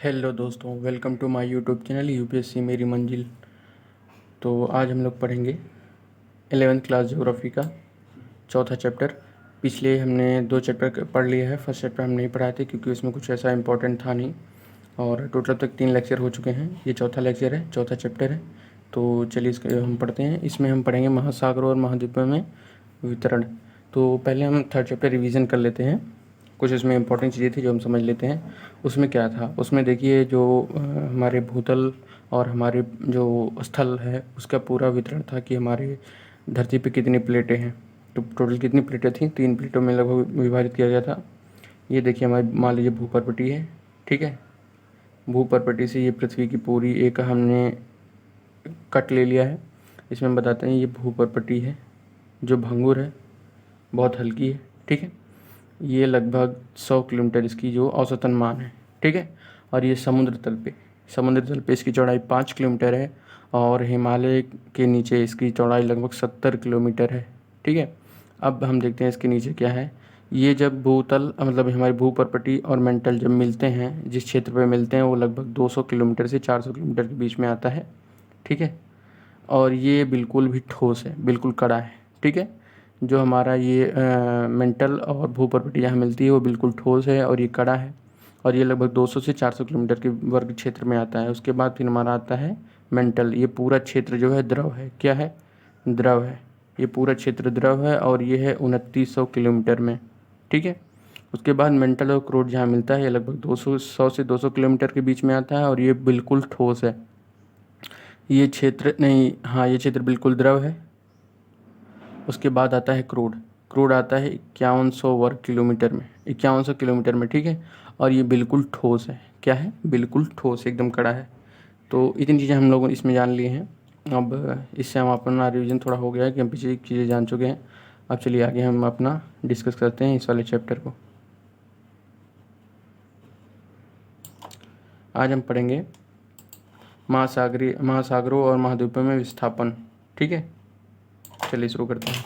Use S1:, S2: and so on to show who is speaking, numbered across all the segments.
S1: Hello दोस्तों, welcome to my YouTube channel UPSC मेरी मंजिल। तो आज हम लोग पढ़ेंगे 11th क्लास ज्योग्राफी का चौथा चैप्टर। पिछले हमने 2 चैप्टर पढ़ लिए हैं। फर्स्ट चैप्टर हम नहीं पढ़ाए थे क्योंकि उसमें कुछ ऐसा इंपॉर्टेंट था नहीं, और टोटल तक 3 लेक्चर हो चुके हैं। ये चौथा लेक्चर है, चौथा चैप्टर है। तो चलिए इसके हम पढ़ते हैं। इसमें हम पढ़ेंगे महासागरों और महाद्वीपों में वितरण। तो पहले हम थर्ड चैप्टर रिवीजन कर लेते हैं। कुछ इसमें इंपॉर्टेंट चीज़ें थी जो हम समझ लेते हैं। उसमें क्या था, उसमें देखिए जो हमारे भूतल और हमारे जो स्थल है उसका पूरा वितरण था कि हमारे धरती पे कितनी प्लेटें हैं। तो टोटल कितनी प्लेटें थी, 3 प्लेटों में लगभग विभाजित किया गया था। ये देखिए हमारी मान लीजिए भूपर्पटी है, ठीक है। भूपर्पटी से ये पृथ्वी की पूरी एक हमने कट ले लिया है। इसमें हम बताते हैं ये भूपर्पटी है जो भंगुर है, बहुत हल्की है, ठीक है। ये लगभग 100 किलोमीटर इसकी जो औसतन मान है, ठीक है। और ये समुद्र तल पे इसकी चौड़ाई 5 किलोमीटर है, और हिमालय के नीचे इसकी चौड़ाई लगभग 70 किलोमीटर है, ठीक है। अब हम देखते हैं इसके नीचे क्या है। ये जब भूतल मतलब हमारी भूपर्पटी और मेंटल जब मिलते हैं, जिस क्षेत्र पे मिलते हैं वो लगभग 200 किलोमीटर से 400 किलोमीटर के बीच में आता है, ठीक है। और ये बिल्कुल भी ठोस है, बिल्कुल कड़ा है, ठीक है। जो हमारा ये मेंटल और भूपर्पटी यहाँ मिलती है वो बिल्कुल ठोस है और ये कड़ा है, और ये लगभग 200 से 400 किलोमीटर के वर्ग क्षेत्र में आता है। उसके बाद फिर हमारा आता है मेंटल। ये पूरा क्षेत्र जो है द्रव है, क्या है, द्रव है। ये पूरा क्षेत्र द्रव है और ये है 2900 किलोमीटर में, ठीक है। उसके बाद मेंटल और क्रोड जहाँ मिलता है ये लगभग 100 से 200 किलोमीटर के बीच में आता है, और ये बिल्कुल ठोस है। ये क्षेत्र नहीं, हाँ ये क्षेत्र बिल्कुल द्रव है। उसके बाद आता है क्रूड। क्रूड आता है 5100 वर्ग किलोमीटर में, 5100 किलोमीटर में, ठीक है। और ये बिल्कुल ठोस है, क्या है, बिल्कुल ठोस, एकदम कड़ा है। तो इतनी चीज़ें हम लोग इसमें जान लिए हैं। अब इससे हम अपना रिवीजन थोड़ा हो गया है कि हम पीछे की चीज़ें जान चुके हैं। अब चलिए आगे हम अपना डिस्कस करते हैं इस वाले चैप्टर को। आज हम पढ़ेंगे महासागरों और महाद्वीपों में विस्थापन, ठीक है। चलिए शुरू करते हैं।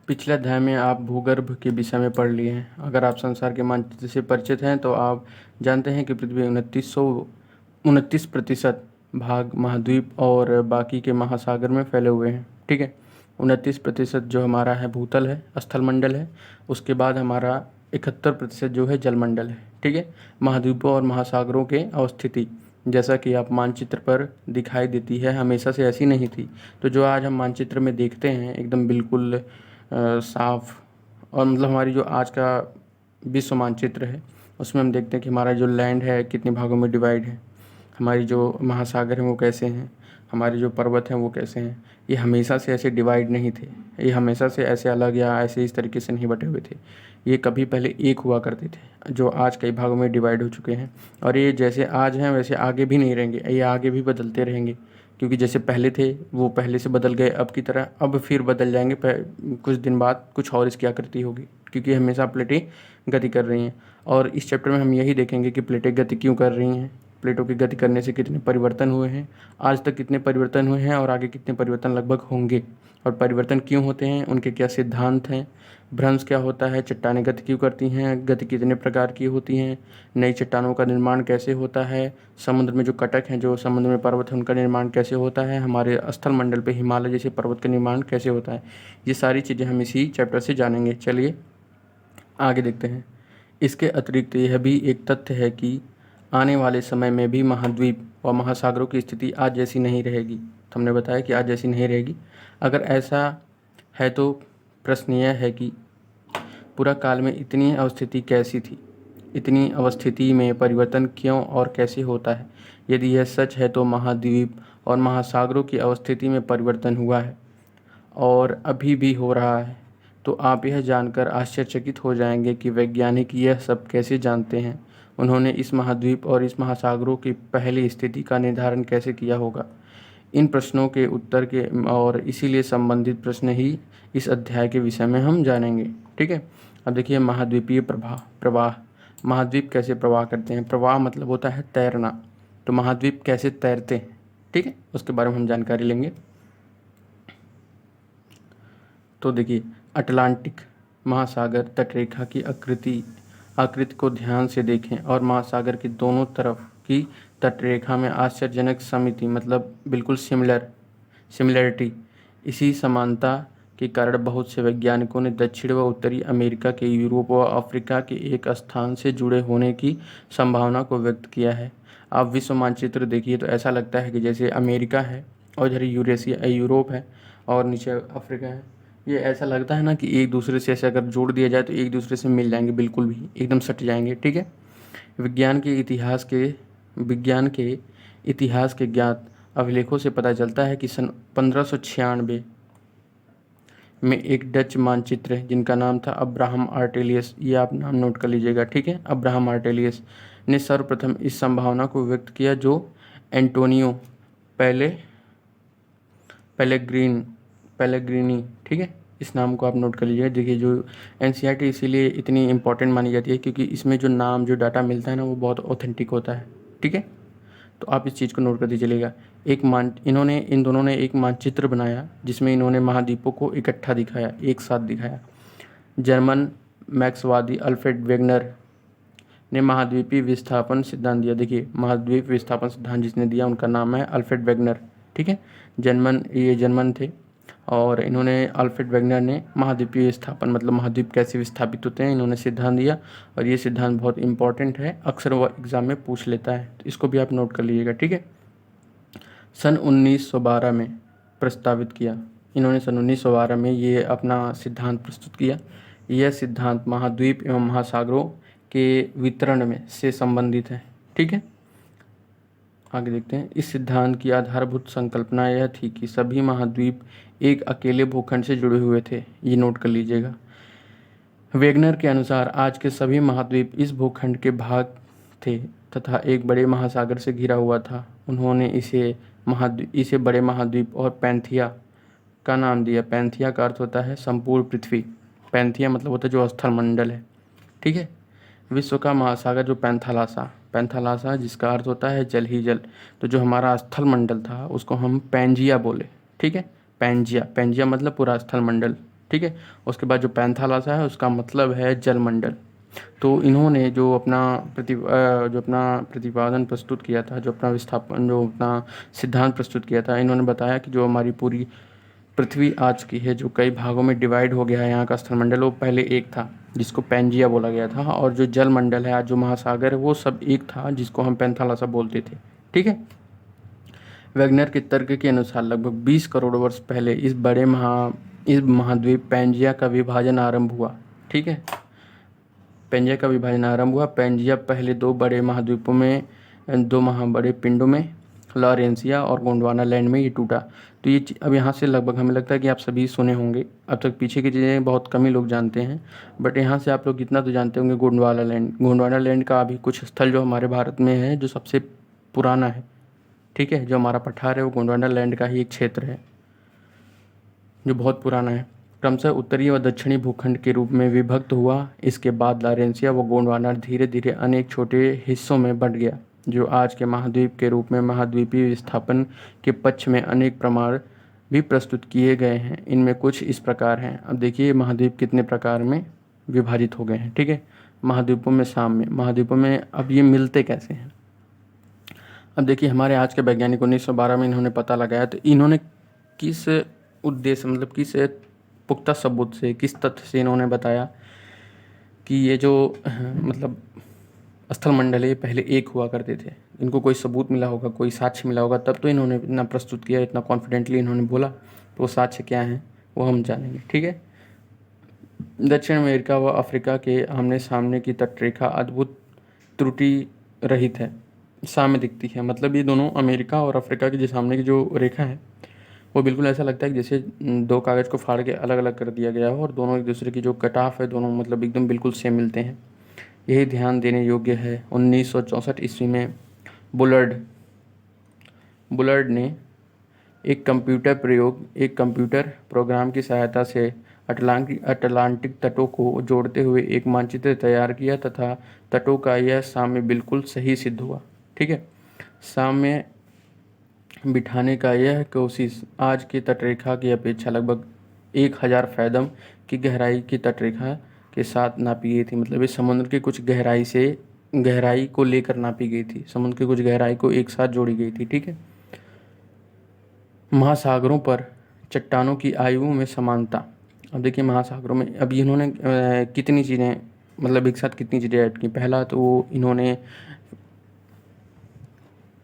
S1: पिछले अध्याय में आप भूगर्भ के विषय में पढ़ लिए हैं। अगर आप संसार के मानचित्र से परिचित हैं तो आप जानते हैं कि पृथ्वी 29% भाग महाद्वीप और बाकी के महासागर में फैले हुए हैं, ठीक है। 29% जो हमारा है भूतल है, स्थलमंडल है। उसके बाद हमारा 71% जो है जलमंडल है, ठीक है। महाद्वीपों और महासागरों के अवस्थिति जैसा कि आप मानचित्र पर दिखाई देती है, हमेशा से ऐसी नहीं थी। तो जो आज हम मानचित्र में देखते हैं एकदम बिल्कुल साफ, और मतलब हमारी जो आज का विश्व मानचित्र है उसमें हम देखते हैं कि हमारा जो लैंड है कितने भागों में डिवाइड है, हमारी जो महासागर हैं वो कैसे हैं, हमारे जो पर्वत हैं वो कैसे हैं। ये हमेशा से ऐसे डिवाइड नहीं थे, ये हमेशा से ऐसे अलग या ऐसे इस तरीके से नहीं बटे हुए थे। ये कभी पहले एक हुआ करते थे जो आज कई भागों में डिवाइड हो चुके हैं, और ये जैसे आज हैं वैसे आगे भी नहीं रहेंगे, ये आगे भी बदलते रहेंगे। क्योंकि जैसे पहले थे वो पहले से बदल गए अब की तरह, अब फिर बदल जाएंगे। कुछ दिन बाद कुछ और इसकी आकृति होगी, क्योंकि हमेशा प्लेटें गति कर रही हैं। और इस चैप्टर में हम यही देखेंगे कि प्लेटें गति क्यों कर रही हैं, प्लेटों की गति करने से कितने परिवर्तन हुए हैं, आज तक कितने परिवर्तन हुए हैं और आगे कितने परिवर्तन लगभग होंगे, और परिवर्तन क्यों होते हैं, उनके क्या सिद्धांत हैं, भ्रंश क्या होता है, चट्टानें गति क्यों करती हैं, गति कितने प्रकार की होती हैं, नई चट्टानों का निर्माण कैसे होता है, समुद्र में जो कटक हैं, जो समुद्र में पर्वत हैं, उनका निर्माण कैसे होता है, हमारे स्थल मंडल पे हिमालय जैसे पर्वत का निर्माण कैसे होता है। ये सारी चीज़ें हम इसी चैप्टर से जानेंगे। चलिए आगे देखते हैं। इसके अतिरिक्त यह भी एक तथ्य है कि आने वाले समय में भी महाद्वीप और महासागरों की स्थिति आज जैसी नहीं रहेगी। तो हमने बताया कि आज जैसी नहीं रहेगी। अगर ऐसा है तो प्रश्न यह है कि पूरा काल में इतनी अवस्थिति कैसी थी, इतनी अवस्थिति में परिवर्तन क्यों और कैसे होता है। यदि यह सच है तो महाद्वीप और महासागरों की अवस्थिति में परिवर्तन हुआ है और अभी भी हो रहा है, तो आप यह जानकर आश्चर्यचकित हो जाएंगे कि वैज्ञानिक यह सब कैसे जानते हैं। उन्होंने इस महाद्वीप और इस महासागरों की पहली स्थिति का निर्धारण कैसे किया होगा। इन प्रश्नों के उत्तर के और इसीलिए संबंधित प्रश्न ही इस अध्याय के विषय में हम जानेंगे, ठीक है। अब देखिए महाद्वीपीय प्रवाह। महाद्वीप कैसे प्रवाह करते हैं। प्रवाह मतलब होता है तैरना। तो महाद्वीप कैसे तैरते हैं, ठीक है, उसके बारे में हम जानकारी लेंगे। तो देखिए अटलांटिक महासागर तटरेखा की आकृति आकृति को ध्यान से देखें और महासागर की दोनों तरफ की तटरेखा में आश्चर्यजनक समिति मतलब बिल्कुल सिमिलरिटी। इसी समानता के कारण बहुत से वैज्ञानिकों ने दक्षिण व उत्तरी अमेरिका के, यूरोप व अफ्रीका के एक स्थान से जुड़े होने की संभावना को व्यक्त किया है। आप विश्व मानचित्र देखिए तो ऐसा लगता है कि जैसे अमेरिका है और इधर यूरेशिया यूरोप है और नीचे अफ्रीका है। ये ऐसा लगता है ना कि एक दूसरे से ऐसे अगर जोड़ दिया जाए तो एक दूसरे से मिल जाएंगे, बिल्कुल भी एकदम सट जाएंगे। ठीक है। विज्ञान के इतिहास के ज्ञात अभिलेखों से पता चलता है कि सन 1596 में एक डच मानचित्र है जिनका नाम था अब्राहम आर्टेलियस, ये आप नाम नोट कर लीजिएगा। ठीक है। अब्राहम आर्टेलियस ने सर्वप्रथम इस संभावना को व्यक्त किया जो एंटोनियो पहले पेलेग्रीनी। ठीक है। इस नाम को आप नोट कर लीजिएगा। देखिए जो एनसीईआरटी इसीलिए इतनी इंपॉर्टेंट मानी जाती है क्योंकि इसमें जो नाम जो डाटा मिलता है ना वो बहुत ऑथेंटिक होता है। ठीक है। तो आप इस चीज़ को नोट कर दीजिएगा। इन दोनों ने एक मानचित्र बनाया जिसमें इन्होंने महाद्वीपों को इकट्ठा दिखाया, एक साथ दिखाया। जर्मन मैक्सवादी अल्फ्रेड वेगनर ने महाद्वीपीय विस्थापन सिद्धांत दिया। देखिए महाद्वीप विस्थापन सिद्धांत जिसने दिया उनका नाम है अल्फ्रेड वेगनर। ठीक है। ये जर्मन थे और इन्होंने अल्फ्रेड वेगनर ने महाद्वीपीय विस्थापन मतलब महाद्वीप कैसे विस्थापित होते हैं इन्होंने सिद्धांत दिया। और ये सिद्धांत बहुत इंपॉर्टेंट है, अक्सर वह एग्जाम में पूछ लेता है, तो इसको भी आप नोट कर लीजिएगा। ठीक है। सन 1912 में प्रस्तावित किया इन्होंने, सन 1912 में ये अपना सिद्धांत प्रस्तुत किया। यह सिद्धांत महाद्वीप एवं महासागरों के वितरण में से संबंधित है। ठीक है। आगे देखते हैं। इस सिद्धांत की आधारभूत संकल्पना यह थी कि सभी महाद्वीप एक अकेले भूखंड से जुड़े हुए थे। ये नोट कर लीजिएगा। वेगनर के अनुसार आज के सभी महाद्वीप इस भूखंड के भाग थे तथा एक बड़े महासागर से घिरा हुआ था। उन्होंने इसे बड़े महाद्वीप और पैंथिया का नाम दिया। पैंथिया का अर्थ होता है संपूर्ण पृथ्वी। पैंथिया मतलब होता है जो स्थल मंडल है। ठीक है। विश्व का महासागर जो पैंथालासा जिसका अर्थ होता है जल ही जल, तो जो हमारा स्थल मंडल था उसको हम पैंजिया बोले। ठीक है। पैंजिया मतलब पूरा स्थल मंडल। ठीक है। उसके बाद जो पैंथालासा है उसका मतलब है जल मंडल। तो इन्होंने जो अपना प्रतिपादन प्रस्तुत किया था, जो अपना सिद्धांत प्रस्तुत किया था, इन्होंने बताया कि जो हमारी पूरी पृथ्वी आज की है जो कई भागों में डिवाइड हो गया है, यहाँ का स्थलमंडल वो पहले एक था जिसको पैंजिया बोला गया था, और जो जल मंडल है आज जो महासागर है वो सब एक था जिसको हम पैंथालासा बोलते थे। ठीक है। वेगनर के तर्क के अनुसार लगभग 20 करोड़ वर्ष पहले इस महाद्वीप पैंजिया का विभाजन आरंभ हुआ। ठीक है। पैंजिया पहले दो बड़े पिंडों में लॉरेंसिया और गोंडवाना लैंड में ये टूटा। तो ये अब यहाँ से लगभग हमें लगता है कि आप सभी सुने होंगे, अब तक पीछे की चीज़ें बहुत कम ही लोग जानते हैं, बट यहाँ से आप लोग इतना तो जानते होंगे गोंडवाना लैंड का अभी कुछ स्थल जो हमारे भारत में है जो सबसे पुराना है। ठीक है। जो हमारा पठार है वो गोंडवाना लैंड का ही एक क्षेत्र है जो बहुत पुराना है। क्रमशः उत्तरी व दक्षिणी भूखंड के रूप में विभक्त हुआ। इसके बाद लॉरेंसिया व गोंडवाना धीरे धीरे अनेक छोटे हिस्सों में बंट गया जो आज के महाद्वीप के रूप में महाद्वीपीय विस्थापन के पक्ष में अनेक प्रमाण भी प्रस्तुत किए गए हैं। इनमें कुछ इस प्रकार हैं। अब देखिए महाद्वीप कितने प्रकार में विभाजित हो गए हैं। ठीक है। महाद्वीपों में अब ये मिलते कैसे हैं। अब देखिए हमारे आज के वैज्ञानिक 1912 में इन्होंने पता लगाया, तो इन्होंने किस उद्देश्य मतलब किस पुख्ता सबूत से, किस तथ्य से इन्होंने बताया कि ये जो मतलब स्थल मंडल है पहले एक हुआ करते थे। इनको कोई सबूत मिला होगा, कोई साक्ष्य मिला होगा, तब तो इन्होंने इतना प्रस्तुत किया, इतना कॉन्फिडेंटली इन्होंने बोला। तो वो साक्ष्य क्या हैं वो हम जानेंगे। ठीक है। दक्षिण अमेरिका व अफ्रीका के आमने सामने की तटरेखा अद्भुत त्रुटि रहित है, सामने दिखती है। मतलब ये दोनों अमेरिका और अफ्रीका के जो सामने की जो रेखा है वो बिल्कुल ऐसा लगता है कि जैसे दो कागज़ को फाड़ के अलग अलग कर दिया गया हो और दोनों एक दूसरे की जो कटाफ है दोनों मतलब एकदम बिल्कुल सेम मिलते हैं। यही ध्यान देने योग्य है। 1964 ईस्वी में बुलर्ड ने एक कंप्यूटर प्रोग्राम की सहायता से अटलांटिक तटों को जोड़ते हुए एक मानचित्र तैयार किया तथा तटों का यह साम्य बिल्कुल सही सिद्ध हुआ। ठीक है। साम्य बिठाने का यह कोशिश आज की तटरेखा की अपेक्षा लगभग 1000 फैदम की गहराई की तटरेखा के साथ नापी गई थी। मतलब ये समुद्र की कुछ गहराई को लेकर नापी गई थी, समुद्र की कुछ गहराई को एक साथ जोड़ी गई थी। ठीक है। महासागरों पर चट्टानों की आयु में समानता। अब देखिए महासागरों में अब इन्होंने कितनी चीज़ें, मतलब एक साथ कितनी चीज़ें ऐड की। पहला तो इन्होंने,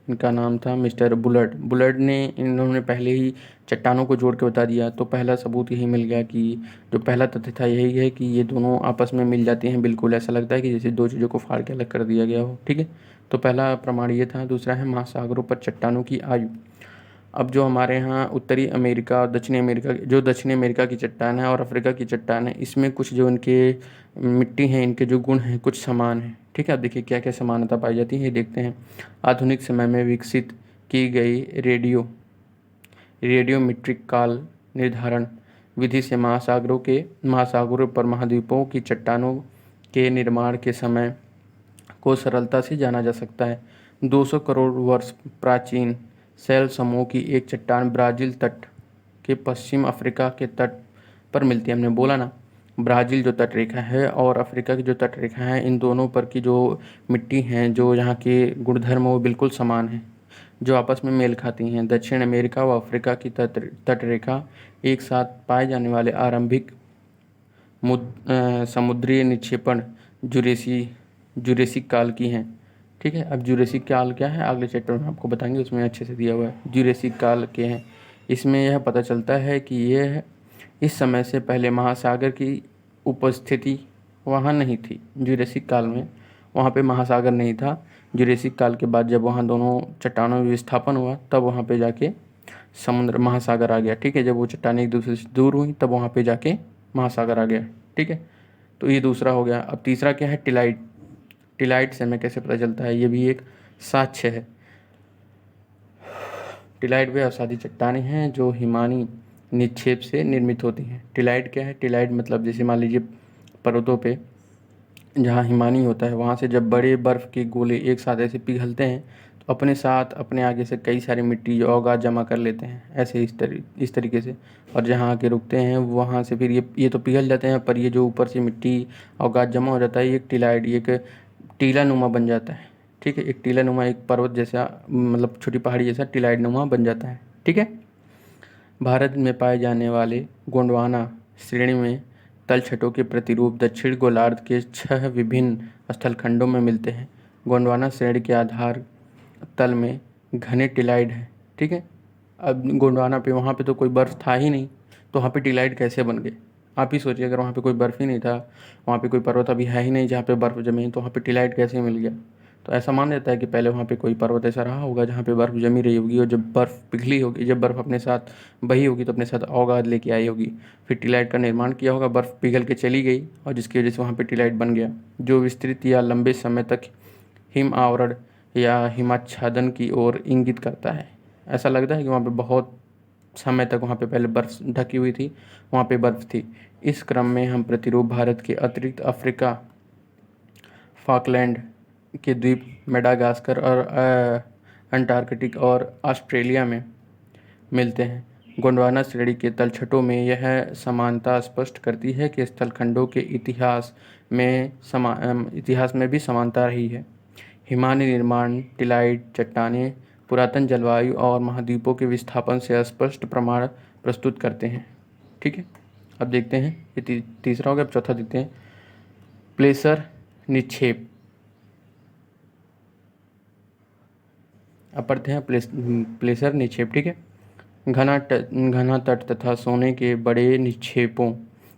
S1: इनका नाम था मिस्टर बुलर्ड। बुलर्ड ने, इन्होंने पहले ही चट्टानों को जोड़ के बता दिया। तो पहला सबूत यही मिल गया कि जो पहला तथ्य था यही है कि ये दोनों आपस में मिल जाती हैं। बिल्कुल ऐसा लगता है कि जैसे दो चीज़ों को फाड़ के अलग कर दिया गया हो। ठीक है। तो पहला प्रमाण ये था। दूसरा है महासागरों पर चट्टानों की आयु। अब जो हमारे यहाँ उत्तरी अमेरिका और दक्षिणी अमेरिका, जो दक्षिणी अमेरिका की चट्टान है और अफ्रीका की चट्टान है, इसमें कुछ जो इनके मिट्टी हैं, इनके जो गुण हैं कुछ समान हैं। ठीक है। अब देखिए क्या क्या समानता पाई जाती है ये देखते हैं। आधुनिक समय में विकसित की गई रेडियोमीट्रिक काल निर्धारण विधि से महासागरों पर महाद्वीपों की चट्टानों के निर्माण के समय को सरलता से जाना जा सकता है। 200 करोड़ वर्ष प्राचीन सेल समूह की एक चट्टान ब्राज़ील तट के पश्चिम अफ्रीका के तट पर मिलती है। हमने बोला ना, ब्राज़ील जो तट रेखा है और अफ्रीका की जो तट रेखा है, इन दोनों पर की जो मिट्टी हैं, जो यहाँ के गुणधर्म वो बिल्कुल समान हैं, जो आपस में मेल खाती हैं। दक्षिण अमेरिका व अफ्रीका की तट रेखा एक साथ पाए जाने वाले आरंभिक समुद्री निक्षेपण जुरेसिक काल की हैं। ठीक है। अब जुरेसिक काल क्या है अगले चैप्टर में आपको बताएंगे, उसमें अच्छे से दिया हुआ है। जुरेसिक काल के हैं। इसमें यह पता चलता है कि यह इस समय से पहले महासागर की उपस्थिति वहाँ नहीं थी। जुरेसिक काल में वहाँ पे महासागर नहीं था। जुरेसिक काल के बाद जब वहाँ दोनों चट्टानों में विस्थापन हुआ तब वहाँ पे जाके समुद्र महासागर आ गया। ठीक है। जब वो चट्टानें एक दूसरे से दूर हुई तब वहाँ पे जाके महासागर आ गया। ठीक है। तो ये दूसरा हो गया। अब तीसरा क्या है, टिलाइट। टिलाइट से हमें कैसे पता चलता है, ये भी एक साक्ष्य है। टिलाइट वे अवसादी चट्टानें हैं जो हिमानी निक्षेप से निर्मित होती हैं। टिलाइट क्या है, टिलाइट मतलब जैसे मान लीजिए पर्वतों पे जहाँ हिमानी होता है वहाँ से जब बड़े बर्फ़ के गोले एक साथ ऐसे पिघलते हैं तो अपने साथ अपने आगे से कई सारी मिट्टी जो अवगात जमा कर लेते हैं ऐसे इस तरीके से, और जहाँ आके रुकते हैं वहाँ से फिर ये तो पिघल जाते हैं, पर ये जो ऊपर से मिट्टी अवगात जमा हो जाता है, ये एक टिलाइट, ये एक टीला नुमा बन जाता है। ठीक है। एक टीला नुमा, एक पर्वत जैसा, मतलब छोटी पहाड़ी जैसा टिलाइट नुमा बन जाता है। ठीक है। भारत में पाए जाने वाले गोंडवाना श्रेणी में तलछटों के प्रतिरूप दक्षिण गोलार्ध के 6 विभिन्न स्थलखंडों में मिलते हैं। गोंडवाना श्रेणी के आधार तल में घने टिलाइड हैं। ठीक है। अब गोंडवाना पे वहाँ पे तो कोई बर्फ़ था ही नहीं, तो वहाँ पे टिलाइड कैसे बन गए। आप ही सोचिए, अगर वहाँ पे कोई बर्फ़ ही नहीं था, वहाँ पे कोई पर्वत अभी है ही नहीं जहाँ पे बर्फ़ जमी, तो वहाँ पे टिलाइड कैसे मिल गया। तो ऐसा मान लेता है कि पहले वहाँ पे कोई पर्वत ऐसा रहा होगा जहाँ पे बर्फ़ जमी रही होगी, और जब बर्फ़ पिघली होगी, जब बर्फ़ अपने साथ बही होगी तो अपने साथ अवगात लेके आई होगी, फिर टिलाइट का निर्माण किया होगा, बर्फ़ पिघल के चली गई और जिसकी वजह से वहाँ पे टिलाइट बन गया, जो विस्तृत या लंबे समय तक हिम आवरण या हिमाच्छादन की ओर इंगित करता है। ऐसा लगता है कि वहाँ पे बहुत समय तक वहाँ पे पहले बर्फ़ ढकी हुई थी, वहाँ पे बर्फ़ थी। इस क्रम में हम प्रतिरूप भारत के अतिरिक्त अफ्रीका, फॉकलैंड के द्वीप, मेडागास्कर और अंटार्कटिक और ऑस्ट्रेलिया में मिलते हैं। गोंडवाना श्रेणी के तलछटों में यह समानता स्पष्ट करती है कि स्थलखंडों के इतिहास में भी समानता रही है। हिमानी निर्माण, टिलाइट चट्टानें पुरातन जलवायु और महाद्वीपों के विस्थापन से स्पष्ट प्रमाण प्रस्तुत करते हैं। ठीक है। अब देखते हैं, ये तीसरा हो गया। अब चौथा देखते हैं, प्लेसर निक्षेप। अब पढ़ते हैं प्लेसर निक्षेप। ठीक है। घना तट तथा सोने के बड़े निक्षेपों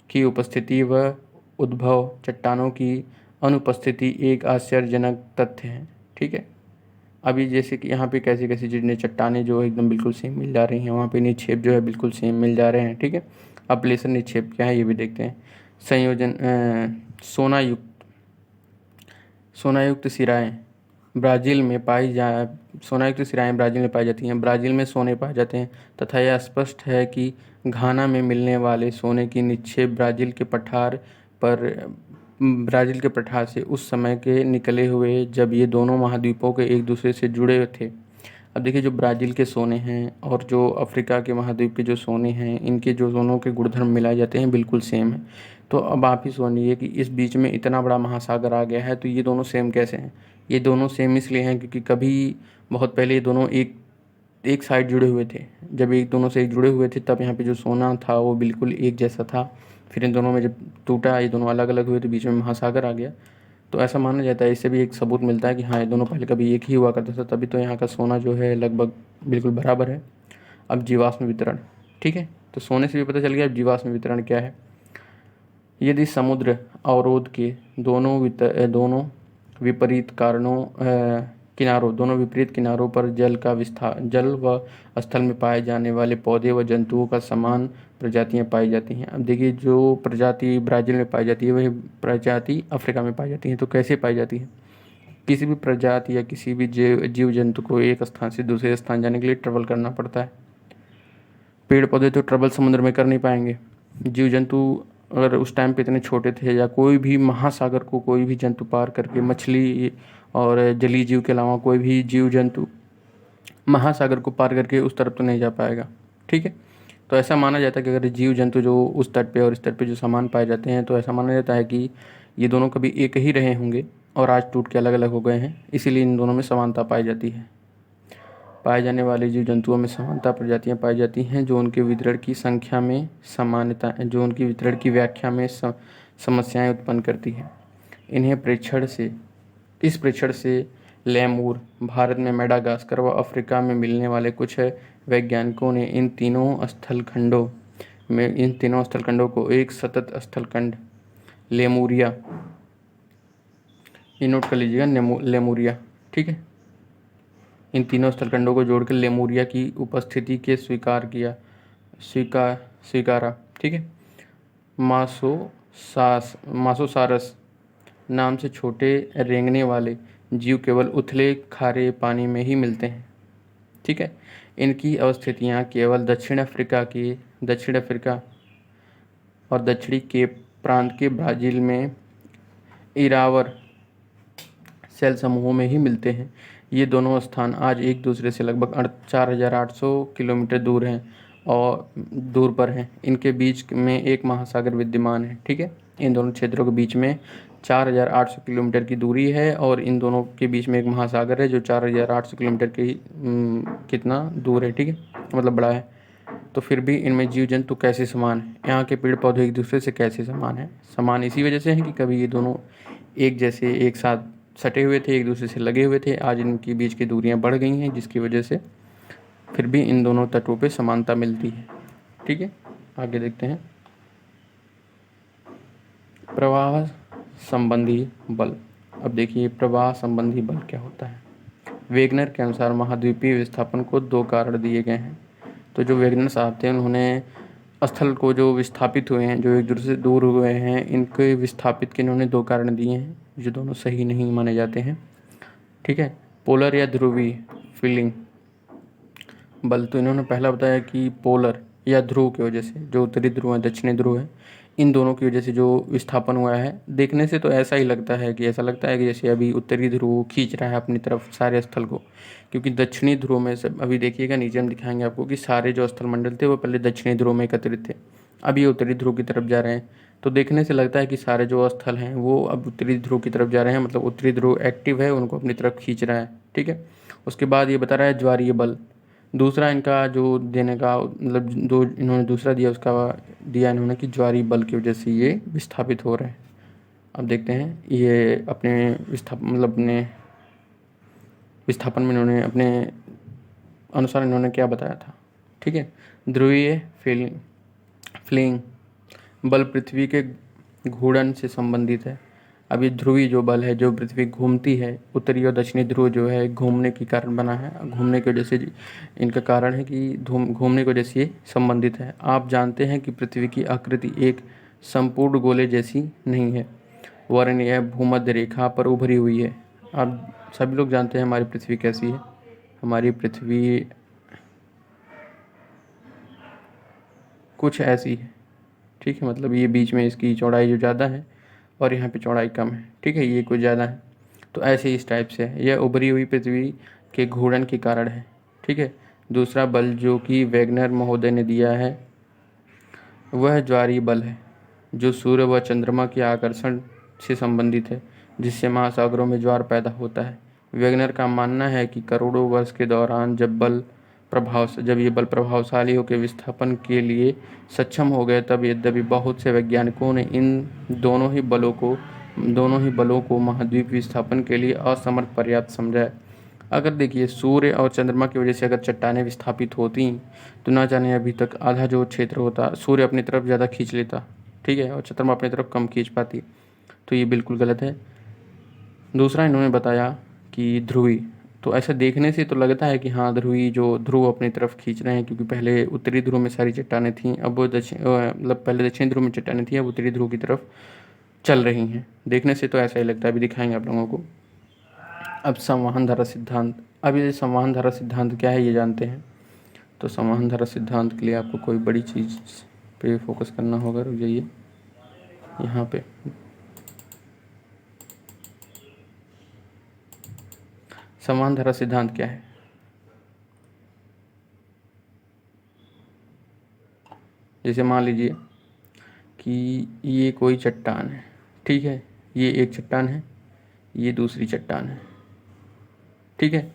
S1: की उपस्थिति व उद्भव चट्टानों की अनुपस्थिति एक आश्चर्यजनक तथ्य है। ठीक है। अभी जैसे कि यहाँ पे कैसी कैसी चीज़ें, चट्टानें जो एकदम बिल्कुल सेम मिल जा रही हैं, वहाँ पे निक्षेप जो है बिल्कुल सेम मिल जा रहे हैं। ठीक है। अब प्लेसर निक्षेप क्या है ये भी देखते हैं। संयोजन सोनायुक्त सिराएं ब्राज़ील में पाई जाती हैं। ब्राज़ील में सोने पाए जाते हैं तथा यह स्पष्ट है कि घाना में मिलने वाले सोने की निक्षेप ब्राज़ील के पठार से उस समय के निकले हुए जब ये दोनों महाद्वीपों के एक दूसरे से जुड़े थे। अब देखिए जो ब्राज़ील के सोने हैं और जो अफ्रीका के महाद्वीप के जो सोने हैं, इनके जो दोनों के गुणधर्म मिलाए जाते हैं बिल्कुल सेम है। तो अब आप ही सोचिए कि इस बीच में इतना बड़ा महासागर आ गया है, तो ये दोनों सेम कैसे हैं? ये दोनों सेम इसलिए हैं क्योंकि कभी बहुत पहले ये दोनों एक एक साइड जुड़े हुए थे। जब एक दोनों से एक जुड़े हुए थे तब यहाँ पे जो सोना था वो बिल्कुल एक जैसा था। फिर इन दोनों में जब टूटा, ये दोनों अलग अलग हुए तो बीच में महासागर आ गया। तो ऐसा माना जाता है, इससे भी एक सबूत मिलता है कि हाँ, ये दोनों पहले कभी एक ही हुआ करता था, तभी तो यहाँ का सोना जो है लगभग बिल्कुल बराबर है। अब जीवाश्म वितरण, ठीक है, तो सोने से भी पता चल गया अब जीवाश्म वितरण क्या है। यदि समुद्र अवरोध के दोनों विपरीत कारणों किनारों दोनों विपरीत किनारों पर जल व स्थल में पाए जाने वाले पौधे व जंतुओं का समान प्रजातियां पाई जाती हैं। अब देखिए जो प्रजाति ब्राज़ील में पाई जाती है वही प्रजाति अफ्रीका में पाई जाती है। तो कैसे पाई जाती है? किसी भी प्रजाति या किसी भी जीव जंतु को एक स्थान से दूसरे स्थान जाने के लिए ट्रेवल करना पड़ता है। पेड़ पौधे तो ट्रेवल समुद्र में कर नहीं पाएंगे। जीव जंतु अगर उस टाइम पे इतने छोटे थे, या कोई भी महासागर को कोई भी जंतु पार करके, मछली और जलीय जीव के अलावा कोई भी जीव जंतु महासागर को पार करके उस तरफ तो नहीं जा पाएगा। ठीक है, तो ऐसा माना जाता है कि अगर जीव जंतु जो उस तट पे और इस तट पे जो समान पाए जाते हैं, तो ऐसा माना जाता है कि ये दोनों कभी एक ही रहे होंगे और आज टूट के अलग अलग हो गए हैं, इसीलिए इन दोनों में समानता पाई जाती है। पाए जाने वाले जीव जंतुओं में समानता प्रजातियां पाई जाती हैं जो उनके वितरण की संख्या में समानता जो उनकी वितरण की व्याख्या में समस्याएं उत्पन्न करती है। इस प्रेक्षण से लेमूर, भारत में मेडागास्कर व अफ्रीका में मिलने वाले कुछ वैज्ञानिकों ने इन तीनों स्थलखंडों को एक सतत स्थलखंड लेमूरिया, ये नोट कर लीजिएगा, लेमूरिया, ठीक है, इन तीनों स्थलखंडों को जोड़कर लेमूरिया की उपस्थिति के स्वीकारा, ठीक है। मासोसारस नाम से छोटे रेंगने वाले जीव केवल उथले खारे पानी में ही मिलते हैं, ठीक है। इनकी अवस्थितियाँ केवल दक्षिण अफ्रीका और दक्षिणी केप प्रांत के ब्राज़ील में इरावर सेल समूहों में ही मिलते हैं। ये दोनों स्थान आज एक दूसरे से लगभग 4800 किलोमीटर दूर पर हैं। इनके बीच में एक महासागर विद्यमान है, ठीक है। इन दोनों क्षेत्रों के बीच में 4800 किलोमीटर की दूरी है और इन दोनों के बीच में एक महासागर है जो 4800 किलोमीटर की कितना दूर है, ठीक है, मतलब बड़ा है। तो फिर भी इनमें जीव जंतु कैसे समान है? यहाँ के पेड़ पौधे एक दूसरे से कैसे समान है? समान इसी वजह से है कि कभी ये दोनों एक जैसे एक साथ सटे हुए थे, एक दूसरे से लगे हुए थे। आज इनके बीच की दूरियां बढ़ गई हैं, जिसकी वजह से फिर भी इन दोनों तटों पे समानता मिलती है, ठीक है। आगे देखते हैं प्रवाह संबंधी बल। अब देखिए प्रवाह संबंधी बल क्या होता है। वेगनर के अनुसार महाद्वीपीय विस्थापन को 2 कारण दिए गए हैं। तो जो वेगनर साहब थे उन्होंने स्थल को जो विस्थापित हुए हैं, जो एक दूसरे से दूर हुए हैं, इनके विस्थापित के इन्होंने 2 कारण दिए हैं जो दोनों सही नहीं माने जाते हैं, ठीक है। पोलर या ध्रुवीय फीलिंग बल, तो इन्होंने पहला बताया कि पोलर या ध्रुव की वजह से, जो उत्तरी ध्रुव है दक्षिणी ध्रुव है, इन दोनों की वजह से जो विस्थापन हुआ है। देखने से तो ऐसा लगता है कि जैसे अभी उत्तरी ध्रुव खींच रहा है अपनी तरफ सारे स्थल को, क्योंकि दक्षिणी ध्रुव में सब अभी देखिएगा नीचे हम दिखाएंगे आपको कि सारे जो स्थल मंडल थे वो पहले दक्षिणी ध्रुव में एकत्रित थे, अब ये उत्तरी ध्रुव की तरफ जा रहे हैं। तो देखने से लगता है कि सारे जो स्थल हैं वो अब उत्तरी ध्रुव की तरफ जा रहे हैं, मतलब उत्तरी ध्रुव एक्टिव है, उनको अपनी तरफ खींच रहा है, ठीक है। उसके बाद ये बता रहा है ज्वारीय बल। दूसरा इनका जो देने का मतलब जो इन्होंने दूसरा दिया उसका दिया इन्होंने कि ज्वारीय बल की वजह से ये विस्थापित हो रहे हैं। अब देखते हैं ये अपने अपने विस्थापन में इन्होंने अपने अनुसार इन्होंने क्या बताया था, ठीक है। ध्रुवीय फ्लिंग बल पृथ्वी के घूर्णन से संबंधित है। अब ये ध्रुवीय जो बल है, जो पृथ्वी घूमती है, उत्तरी और दक्षिणी ध्रुव जो है घूमने के कारण बना है, घूमने की वजह से इनका कारण है कि घूमने की वजह से ये संबंधित है। आप जानते हैं कि पृथ्वी की आकृति एक संपूर्ण गोले जैसी नहीं है, वरन यह भूमध्य रेखा पर उभरी हुई है। आप सभी लोग जानते हैं हमारी पृथ्वी कैसी है। हमारी पृथ्वी कुछ ऐसी है, ठीक है, मतलब ये बीच में इसकी चौड़ाई जो ज़्यादा है और यहाँ पे चौड़ाई कम है, ठीक है, ये कुछ ज़्यादा है। तो ऐसे इस टाइप से है, यह उभरी हुई पृथ्वी के घूर्णन के कारण है। ठीक है। दूसरा बल जो कि वैगनर महोदय ने दिया है वह ज्वारीय बल है, जो सूर्य व चंद्रमा के आकर्षण से संबंधित है, जिससे महासागरों में ज्वार पैदा होता है। वैगनर का मानना है कि करोड़ों वर्ष के दौरान जब ये बल प्रभावशाली होकर विस्थापन के लिए सक्षम हो गए, तब यद्यपि बहुत से वैज्ञानिकों ने इन दोनों ही बलों को महाद्वीप विस्थापन के लिए असमर्थ पर्याप्त समझा है। अगर देखिए सूर्य और चंद्रमा की वजह से अगर चट्टानें विस्थापित होती तो ना जाने अभी तक आधा जो क्षेत्र होता सूर्य अपनी तरफ ज़्यादा खींच लेता, ठीक है, और चंद्रमा अपनी तरफ कम खींच पाती। तो ये बिल्कुल गलत है। दूसरा इन्होंने बताया कि ध्रुवी, तो ऐसा देखने से तो लगता है कि हाँ ध्रुवी जो ध्रुव अपनी तरफ खींच रहे हैं, क्योंकि पहले उत्तरी ध्रुव में सारी चट्टानें थीं, अब वो मतलब पहले दक्षिणी ध्रुव में चट्टानें थीं, अब उत्तरी ध्रुव की तरफ चल रही हैं। देखने से तो ऐसा ही लगता है, अभी दिखाएंगे आप लोगों को। अब संवहन धारा सिद्धांत। अब ये संवहन धारा सिद्धांत क्या है ये जानते हैं। तो संवहन धारा सिद्धांत के लिए आपको कोई बड़ी चीज़ पे फोकस करना होगा। रुक जाइए यहाँ पे। संवहन धारा सिद्धांत क्या है। जैसे मान लीजिए कि ये कोई चट्टान है, ठीक है, ये एक चट्टान है, ये दूसरी चट्टान है, ठीक है।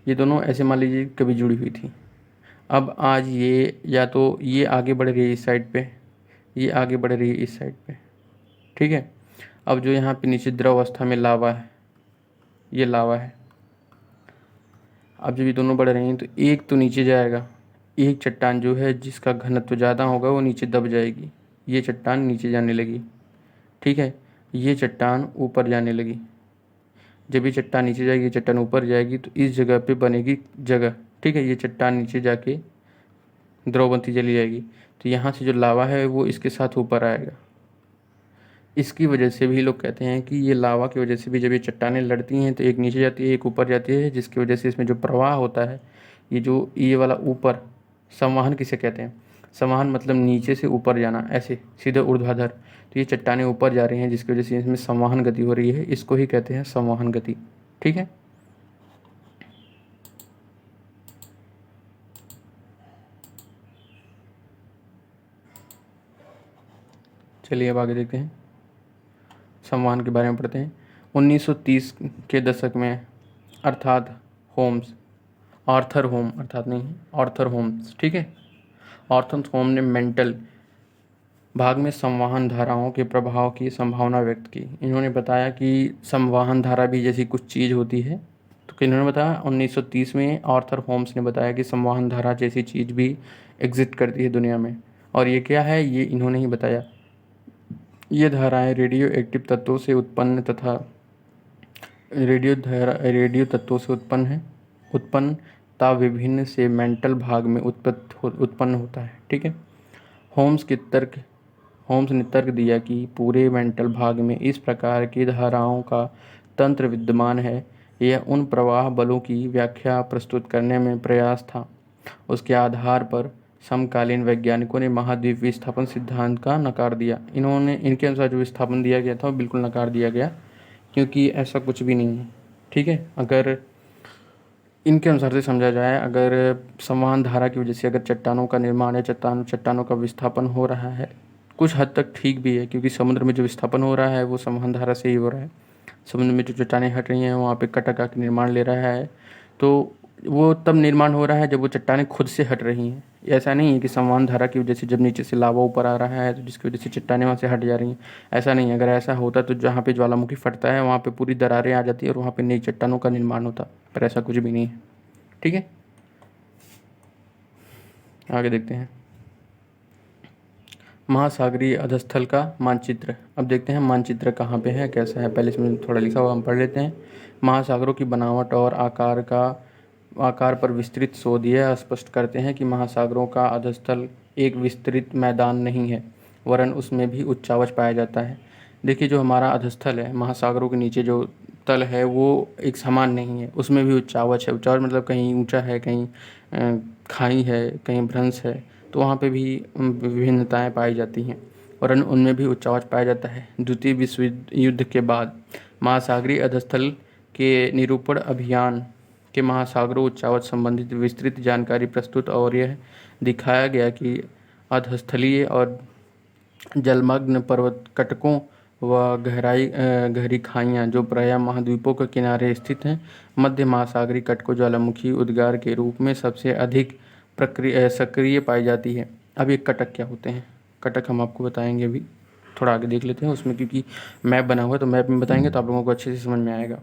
S1: ये दोनों ऐसे मान लीजिए कभी जुड़ी हुई थी। अब आज ये या तो ये आगे बढ़ रही है इस साइड पे, ये आगे बढ़ रही है इस साइड पे, ठीक है। अब जो यहाँ पे नीचे द्रव अवस्था में लावा है, ये लावा है। अब जब ये दोनों बढ़ रहे हैं तो एक तो नीचे जाएगा, एक चट्टान जो है जिसका घनत्व ज़्यादा होगा वो नीचे दब जाएगी, ये चट्टान नीचे जाने लगी, ठीक है। ये चट्टान ऊपर जाने लगी। जब ये चट्टान नीचे जाएगी, ये चट्टान ऊपर जाएगी, तो इस जगह पे बनेगी जगह, ठीक है। ये चट्टान नीचे जाके द्रव बनती चली जाएगी, तो यहाँ से जो लावा है वो इसके साथ ऊपर आएगा। इसकी वजह से भी लोग कहते हैं कि ये लावा की वजह से भी जब ये चट्टानें लड़ती हैं तो एक नीचे जाती है एक ऊपर जाती है, जिसकी वजह से इसमें जो प्रवाह होता है, ये वाला ऊपर, संवहन किसे कहते हैं। संवहन मतलब नीचे से ऊपर जाना, ऐसे सीधे ऊर्ध्वाधर। तो ये चट्टानें ऊपर जा रही हैं जिसकी वजह से इसमें संवहन गति हो रही है, इसको ही कहते हैं संवहन गति, ठीक है। चलिए अब आगे देखते हैं, संवहन के बारे में पढ़ते हैं। 1930 के दशक में अर्थात आर्थर होम्स, ठीक है, आर्थर होम ने मेंटल भाग में संवहन धाराओं के प्रभाव की संभावना व्यक्त की। इन्होंने बताया कि संवहन धारा भी जैसी कुछ चीज़ होती है। तो इन्होंने बताया 1930 में आर्थर होम्स ने बताया कि संवहन धारा जैसी चीज़ भी एग्जिस्ट करती है दुनिया में। और ये क्या है ये इन्होंने ही बताया। ये धाराएं रेडियो एक्टिव तत्वों से उत्पन्न तथा रेडियो तत्वों से उत्पन्नता विभिन्न से मेंटल भाग में उत्पन्न होता है, ठीक है। होम्स ने तर्क दिया कि पूरे मेंटल भाग में इस प्रकार की धाराओं का तंत्र विद्यमान है। यह उन प्रवाह बलों की व्याख्या प्रस्तुत करने में प्रयास था। उसके आधार पर समकालीन वैज्ञानिकों ने महाद्वीप विस्थापन सिद्धांत का नकार दिया। इनके अनुसार जो विस्थापन दिया गया था वो बिल्कुल नकार दिया गया, क्योंकि ऐसा कुछ भी नहीं है, ठीक है। अगर इनके अनुसार से समझा जाए, अगर संवहन धारा की वजह से अगर चट्टानों का निर्माण या चट्टानों का विस्थापन हो रहा है, कुछ हद तक ठीक भी है, क्योंकि समुद्र में जो विस्थापन हो रहा है वो संवहन धारा से ही हो रहा है। समुद्र में जो चट्टानें हट रही हैं वहाँ पे कटक आकर निर्माण ले रहा है, तो वो तब निर्माण हो रहा है जब वो चट्टानें खुद से हट रही हैं। ऐसा नहीं है कि संवहन धारा की वजह से जब नीचे से लावा ऊपर आ रहा है तो जिसकी वजह से चट्टानें वहाँ से हट जा रही हैं, ऐसा नहीं है। अगर ऐसा होता तो जहाँ पे ज्वालामुखी फटता है वहाँ पे पूरी दरारें आ जाती है और वहाँ पे नई चट्टानों का निर्माण होता, पर ऐसा कुछ भी नहीं है, ठीक है। आगे देखते हैं महासागरीय अधस्थल का मानचित्र। अब देखते हैं मानचित्र कहाँ पे है, कैसा है। पहले इसमें थोड़ा लिखा हुआ हम पढ़ लेते हैं। महासागरों की बनावट और आकार पर विस्तृत शोध यह स्पष्ट करते हैं कि महासागरों का अधस्थल एक विस्तृत मैदान नहीं है, वरन उसमें भी उच्चावच पाया जाता है। देखिए जो हमारा अधस्थल है, महासागरों के नीचे जो तल है वो एक समान नहीं है, उसमें भी उच्चावच है। उच्चावच मतलब कहीं ऊंचा है, कहीं खाई है, कहीं भ्रंश है, तो वहाँ पे भी विभिन्नताएं पाई जाती हैं और उनमें भी उच्चावच पाया जाता है। द्वितीय विश्व युद्ध के बाद महासागरीय अधस्थल के निरूपण अभियान के महासागरों उच्चावच संबंधित विस्तृत जानकारी प्रस्तुत, और यह दिखाया गया कि अधस्थलीय और जलमग्न पर्वत कटकों व गहरी खाइयाँ जो प्रायः महाद्वीपों के किनारे स्थित हैं, मध्य महासागरीय कटकों ज्वालामुखी उद्गार के रूप में सबसे अधिक सक्रिय पाई जाती है। अब ये कटक क्या होते हैं? कटक हम आपको बताएंगे अभी, थोड़ा आगे देख लेते हैं उसमें, क्योंकि मैप बना हुआ है तो मैप में बताएंगे तो आप लोगों को अच्छे से समझ में आएगा।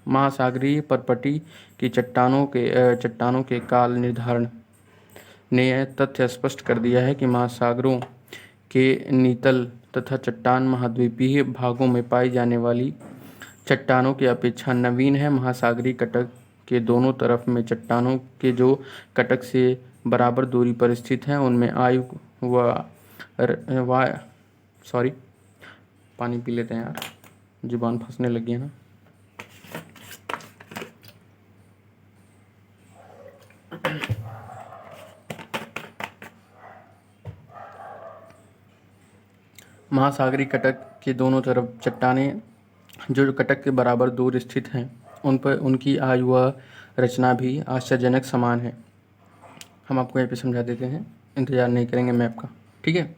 S1: महासागरीय परपटी की चट्टानों के काल निर्धारण ने यह तथ्य स्पष्ट कर दिया है कि महासागरों के नितल तथा चट्टान महाद्वीपीय भागों में पाई जाने वाली चट्टानों की अपेक्षा नवीन है। महासागरीय कटक के दोनों तरफ में चट्टानों के जो कटक से बराबर दूरी पर स्थित हैं उनमें आयु व सॉरी पानी पी लेते हैं यार, जुबान फंसने लगी है ना। महासागरीय कटक के दोनों तरफ चट्टानें जो कटक के बराबर दूर स्थित हैं उन पर उनकी आयु व रचना भी आश्चर्यजनक समान है। हम आपको यहाँ पे समझा देते हैं, इंतज़ार नहीं करेंगे मैप का, ठीक है।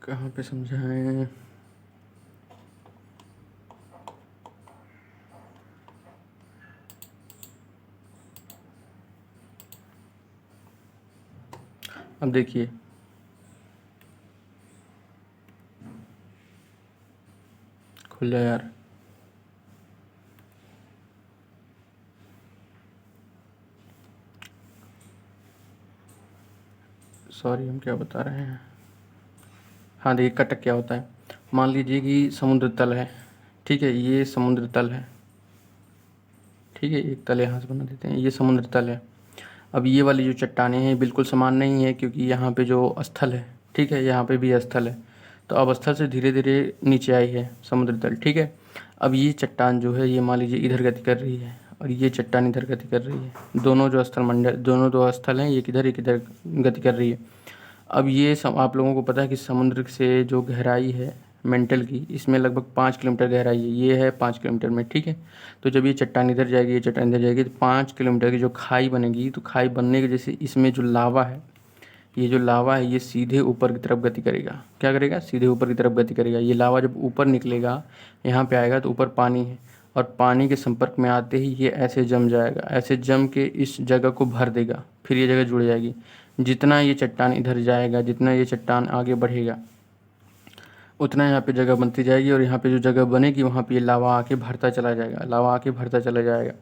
S1: कहाँ पे समझाएं? अब देखिए, खुल जाए यार। सॉरी, हम क्या बता रहे हैं। हाँ देखिए, कटक क्या होता है। मान लीजिए कि समुद्र तल है, ठीक है, ये समुद्र तल है, ठीक है, एक तल यहाँ से बना देते हैं, ये समुद्र तल है। अब ये वाली जो चट्टानें हैं बिल्कुल समान नहीं है, क्योंकि यहाँ पे जो स्थल है, ठीक है, यहाँ पे भी स्थल है, तो अब स्थल से धीरे धीरे नीचे आई है समुद्र तल, ठीक है। अब ये चट्टान जो है ये मान लीजिए इधर गति कर रही है और ये चट्टान इधर गति कर रही है। दोनों जो स्थल मंडल, दोनों दो स्थल हैं, एक इधर गति कर रही है। अब ये आप लोगों को पता है कि समुद्र से जो गहराई है मेंटल की, इसमें लगभग 5 किलोमीटर गहराई है, ये है 5 किलोमीटर में, ठीक है। तो जब ये चट्टान इधर जाएगी, ये चट्टान इधर जाएगी, तो 5 किलोमीटर की जो खाई बनेगी, तो खाई बनने की जैसे इसमें जो लावा है, ये जो लावा है ये सीधे ऊपर की तरफ गति करेगा। क्या करेगा? सीधे ऊपर की तरफ गति करेगा। ये लावा जब ऊपर निकलेगा, यहाँ पे आएगा तो ऊपर पानी है, और पानी के संपर्क में आते ही ये ऐसे जम जाएगा, ऐसे जम के इस जगह को भर देगा, फिर ये जगह जुड़ जाएगी। जितना ये चट्टान इधर जाएगा, जितना ये चट्टान आगे बढ़ेगा, उतना यहाँ पे जगह बनती जाएगी, और यहाँ पे जो जगह बनेगी वहाँ पे ये लावा आके भरता चला जाएगा, लावा आके भरता चला जाएगा,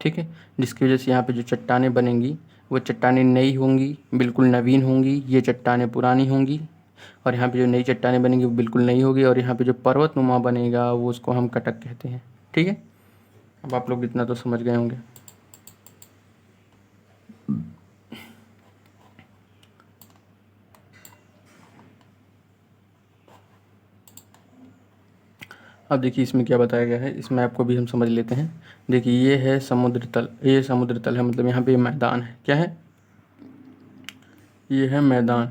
S1: ठीक है। जिसकी वजह से यहाँ पे जो चट्टानें बनेंगी वो चट्टानें नई होंगी, बिल्कुल नवीन होंगी, ये चट्टानें पुरानी होंगी, और यहाँ पे जो नई चट्टानें बनेंगी वो बिल्कुल नई होगी, और यहाँ पे जो पर्वतनुमा बनेगा वो उसको हम कटक कहते हैं, ठीक है। अब आप लोग इतना तो समझ गए होंगे। अब देखिए इसमें क्या बताया गया है, इस मैप को भी हम समझ लेते हैं। देखिए ये है समुद्र तल, ये समुद्र तल है, मतलब यहाँ पे मैदान है, क्या है? ये है मैदान।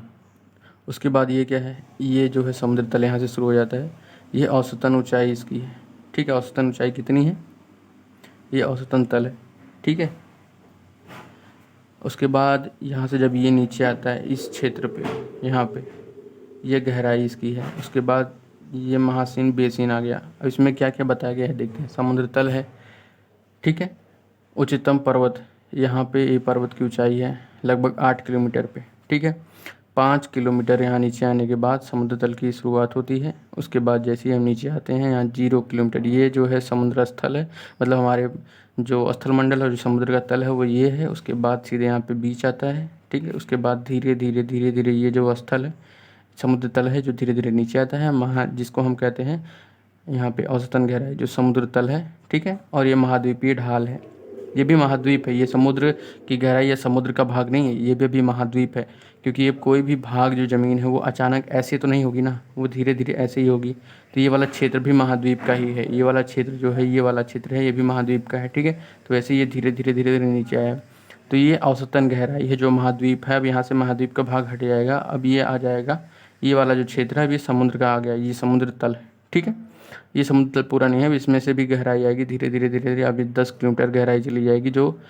S1: उसके बाद ये क्या है? ये जो है समुद्र तल यहाँ से शुरू हो जाता है, ये औसतन ऊंचाई इसकी है, ठीक है। औसतन ऊंचाई कितनी है? ये औसतन तल है, ठीक है। उसके बाद यहाँ से जब ये नीचे आता है इस क्षेत्र पे, यहाँ पे ये गहराई इसकी है। उसके बाद ये महासीन बेसिन आ गया। अब इसमें क्या क्या बताया गया है देखते हैं। समुद्र तल है, ठीक है। उच्चतम पर्वत, यहाँ पे ये पर्वत की ऊंचाई है लगभग 8 किलोमीटर पे, ठीक है। 5 किलोमीटर यहाँ नीचे आने के बाद समुद्र तल की शुरुआत होती है। उसके बाद जैसे ही हम नीचे आते हैं यहाँ 0 किलोमीटर, ये जो है समुद्र स्थल है, मतलब हमारे जो स्थल मंडल है, जो समुद्र का तल है वो ये है। उसके बाद सीधे यहाँ पे बीच आता है, ठीक है। उसके बाद धीरे धीरे ये जो स्थल है, समुद्र तल है, जो धीरे धीरे नीचे आता है, जिसको हम कहते हैं यहाँ पे औसतन गहराई, जो समुद्र तल है, ठीक है। और ये महाद्वीपीय ढाल है, ये भी महाद्वीप है। ये समुद्र की गहराई या समुद्र का भाग नहीं है, ये भी महाद्वीप है, क्योंकि ये कोई भी भाग जो ज़मीन है वो अचानक ऐसे तो नहीं होगी ना, वो धीरे धीरे ऐसे ही होगी। तो ये वाला क्षेत्र भी महाद्वीप का ही है, ये वाला क्षेत्र जो है, ये वाला क्षेत्र है, ये भी महाद्वीप का है, ठीक है। तो वैसे ये धीरे धीरे नीचे आया। तो ये औसतन गहराई है जो महाद्वीप है। अब यहाँ से महाद्वीप का भाग हट जाएगा, अब ये आ जाएगा, ये वाला जो क्षेत्र है अब ये समुद्र का आ गया, ये समुद्र तल है, ठीक है। ये समुद्र तल पूरा नहीं है, इसमें से भी गहराई आएगी धीरे धीरे धीरे धीरे, अभी 10 किलोमीटर गहराई चली जाएगी, जो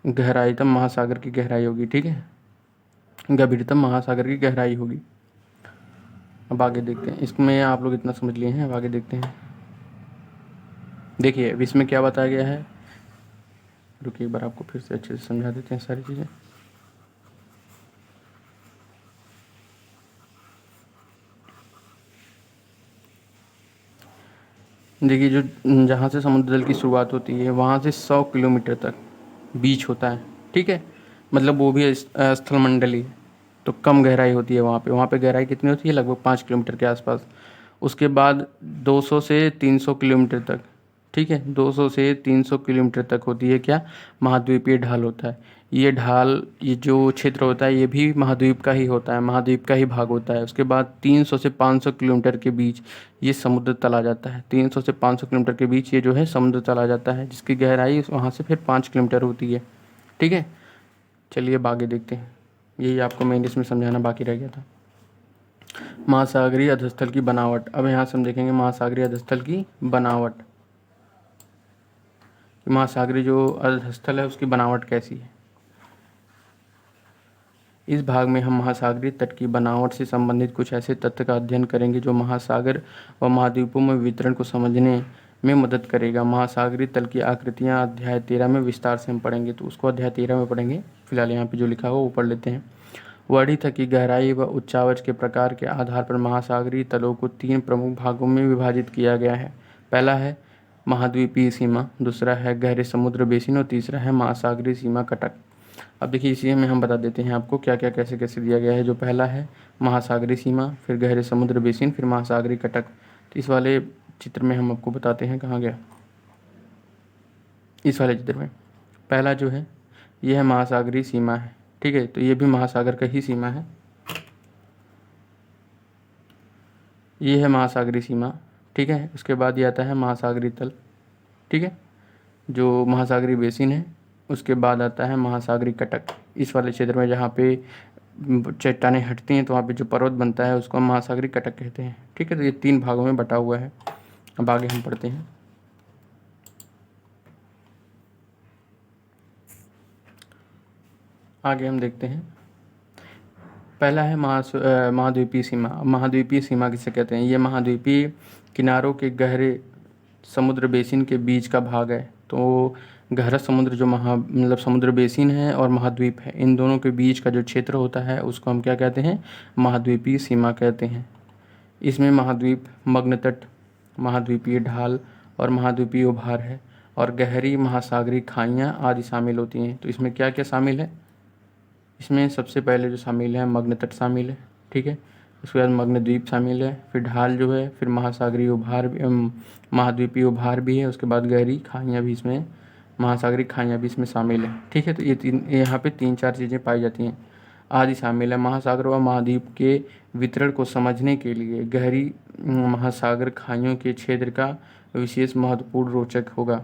S1: गहराईतम महासागर की गहराई होगी। ठीक है, गंभीरतम महासागर की गहराई होगी। अब आगे देखते हैं, इसमें आप लोग इतना समझ लिए हैं, अब आगे देखते हैं। देखिए अब इसमें क्या बताया गया है, रुकिए एक बार आपको फिर से अच्छे से समझा देते हैं सारी चीज़ें। देखिए जो जहाँ से समुद्र तल की शुरुआत होती है वहाँ से 100 किलोमीटर तक बीच होता है। ठीक है, मतलब वो भी स्थल मंडली है, तो कम गहराई होती है वहाँ पे गहराई कितनी होती है, लगभग 5 किलोमीटर के आसपास। उसके बाद 200 से 300 किलोमीटर तक, ठीक है, 200 से 300 किलोमीटर तक होती है क्या, महाद्वीपीय ढाल होता है। ये ढाल, ये जो क्षेत्र होता है ये भी महाद्वीप का ही होता है, महाद्वीप का ही भाग होता है। उसके बाद 300 से 500 किलोमीटर के बीच ये समुद्र तल आ जाता है। 300 से 500 किलोमीटर के बीच ये जो है समुद्र तल आ जाता है, जिसकी गहराई वहाँ से फिर 5 किलोमीटर होती है। ठीक है, चलिए अब आगे देखते हैं, यही आपको मैं इसमें समझाना बाकी रह गया था। महासागरीय अधस्थल की बनावट, अब यहाँ से हम देखेंगे महासागरीय अधस्थल की बनावट। महासागरीय जो अधस्थल है उसकी बनावट कैसी है। इस भाग में हम महासागरीय तट की बनावट से संबंधित कुछ ऐसे तथ्य का अध्ययन करेंगे जो महासागर व महाद्वीपों में वितरण को समझने में मदद करेगा। महासागरीय तल की आकृतियाँ अध्याय 13 में विस्तार से हम पढ़ेंगे, तो उसको अध्याय 13 में पढ़ेंगे। फिलहाल यहाँ पे जो लिखा हो वो पढ़ लेते हैं। वर्णी तक की गहराई व उच्चावच के प्रकार के आधार पर महासागरीय तलों को 3 प्रमुख भागों में विभाजित किया गया है। पहला है महाद्वीपीय सीमा, दूसरा है गहरे समुद्र बेसिन और तीसरा है महासागरीय सीमा कटक। अब देखिए इसी में हम बता देते हैं आपको क्या क्या कैसे कैसे दिया गया है। जो पहला है महासागरीय सीमा, फिर गहरे समुद्र बेसिन, फिर महासागरीय कटक। तो इस वाले चित्र में हम आपको बताते हैं, कहाँ गया, इस वाले चित्र में पहला जो है ये है महासागरीय सीमा है। ठीक है, तो ये भी महासागर का ही सीमा है, ये है महासागरीय सीमा। ठीक है, उसके बाद ये आता है महासागरीय तल। ठीक है, जो महासागरीय बेसिन है, उसके बाद आता है महासागरीय कटक। इस वाले क्षेत्र में जहाँ पे चट्टानें हटती हैं तो वहाँ पे जो पर्वत बनता है उसको हम महासागरीय कटक कहते हैं। ठीक है, तो ये 3 भागों में बटा हुआ है। अब आगे हम पढ़ते हैं। आगे हम देखते हैं, पहला है महाद्वीपीय सीमा। महाद्वीपीय सीमा किसे कहते हैं, ये महाद्वीपीय किनारों के गहरे समुद्र बेसिन के बीच का भाग है। तो गहरा समुद्र जो मतलब समुद्र बेसिन है और महाद्वीप है, इन दोनों के बीच का जो क्षेत्र होता है उसको हम क्या कहते हैं, महाद्वीपीय सीमा कहते हैं। इसमें महाद्वीप, मग्न तट, महाद्वीपीय ढाल और महाद्वीपीय उभार है और गहरी महासागरीय खाइयाँ आदि शामिल होती हैं। तो इसमें क्या क्या शामिल है, इसमें सबसे पहले जो शामिल है मग्न तट शामिल है। ठीक है, उसके बाद मग्न द्वीप शामिल है, फिर ढाल जो है, फिर महासागरीय उभार, महाद्वीपीय उभार भी है, उसके बाद गहरी खाइयाँ भी इसमें, महासागरीय खाइयाँ भी इसमें शामिल है। ठीक है, तो ये यहाँ पे 3-4 चीज़ें पाई जाती हैं। आदि शामिल है। महासागर व महाद्वीप के वितरण को समझने के लिए गहरी महासागर खाइयों के क्षेत्र का विशेष महत्वपूर्ण रोचक होगा।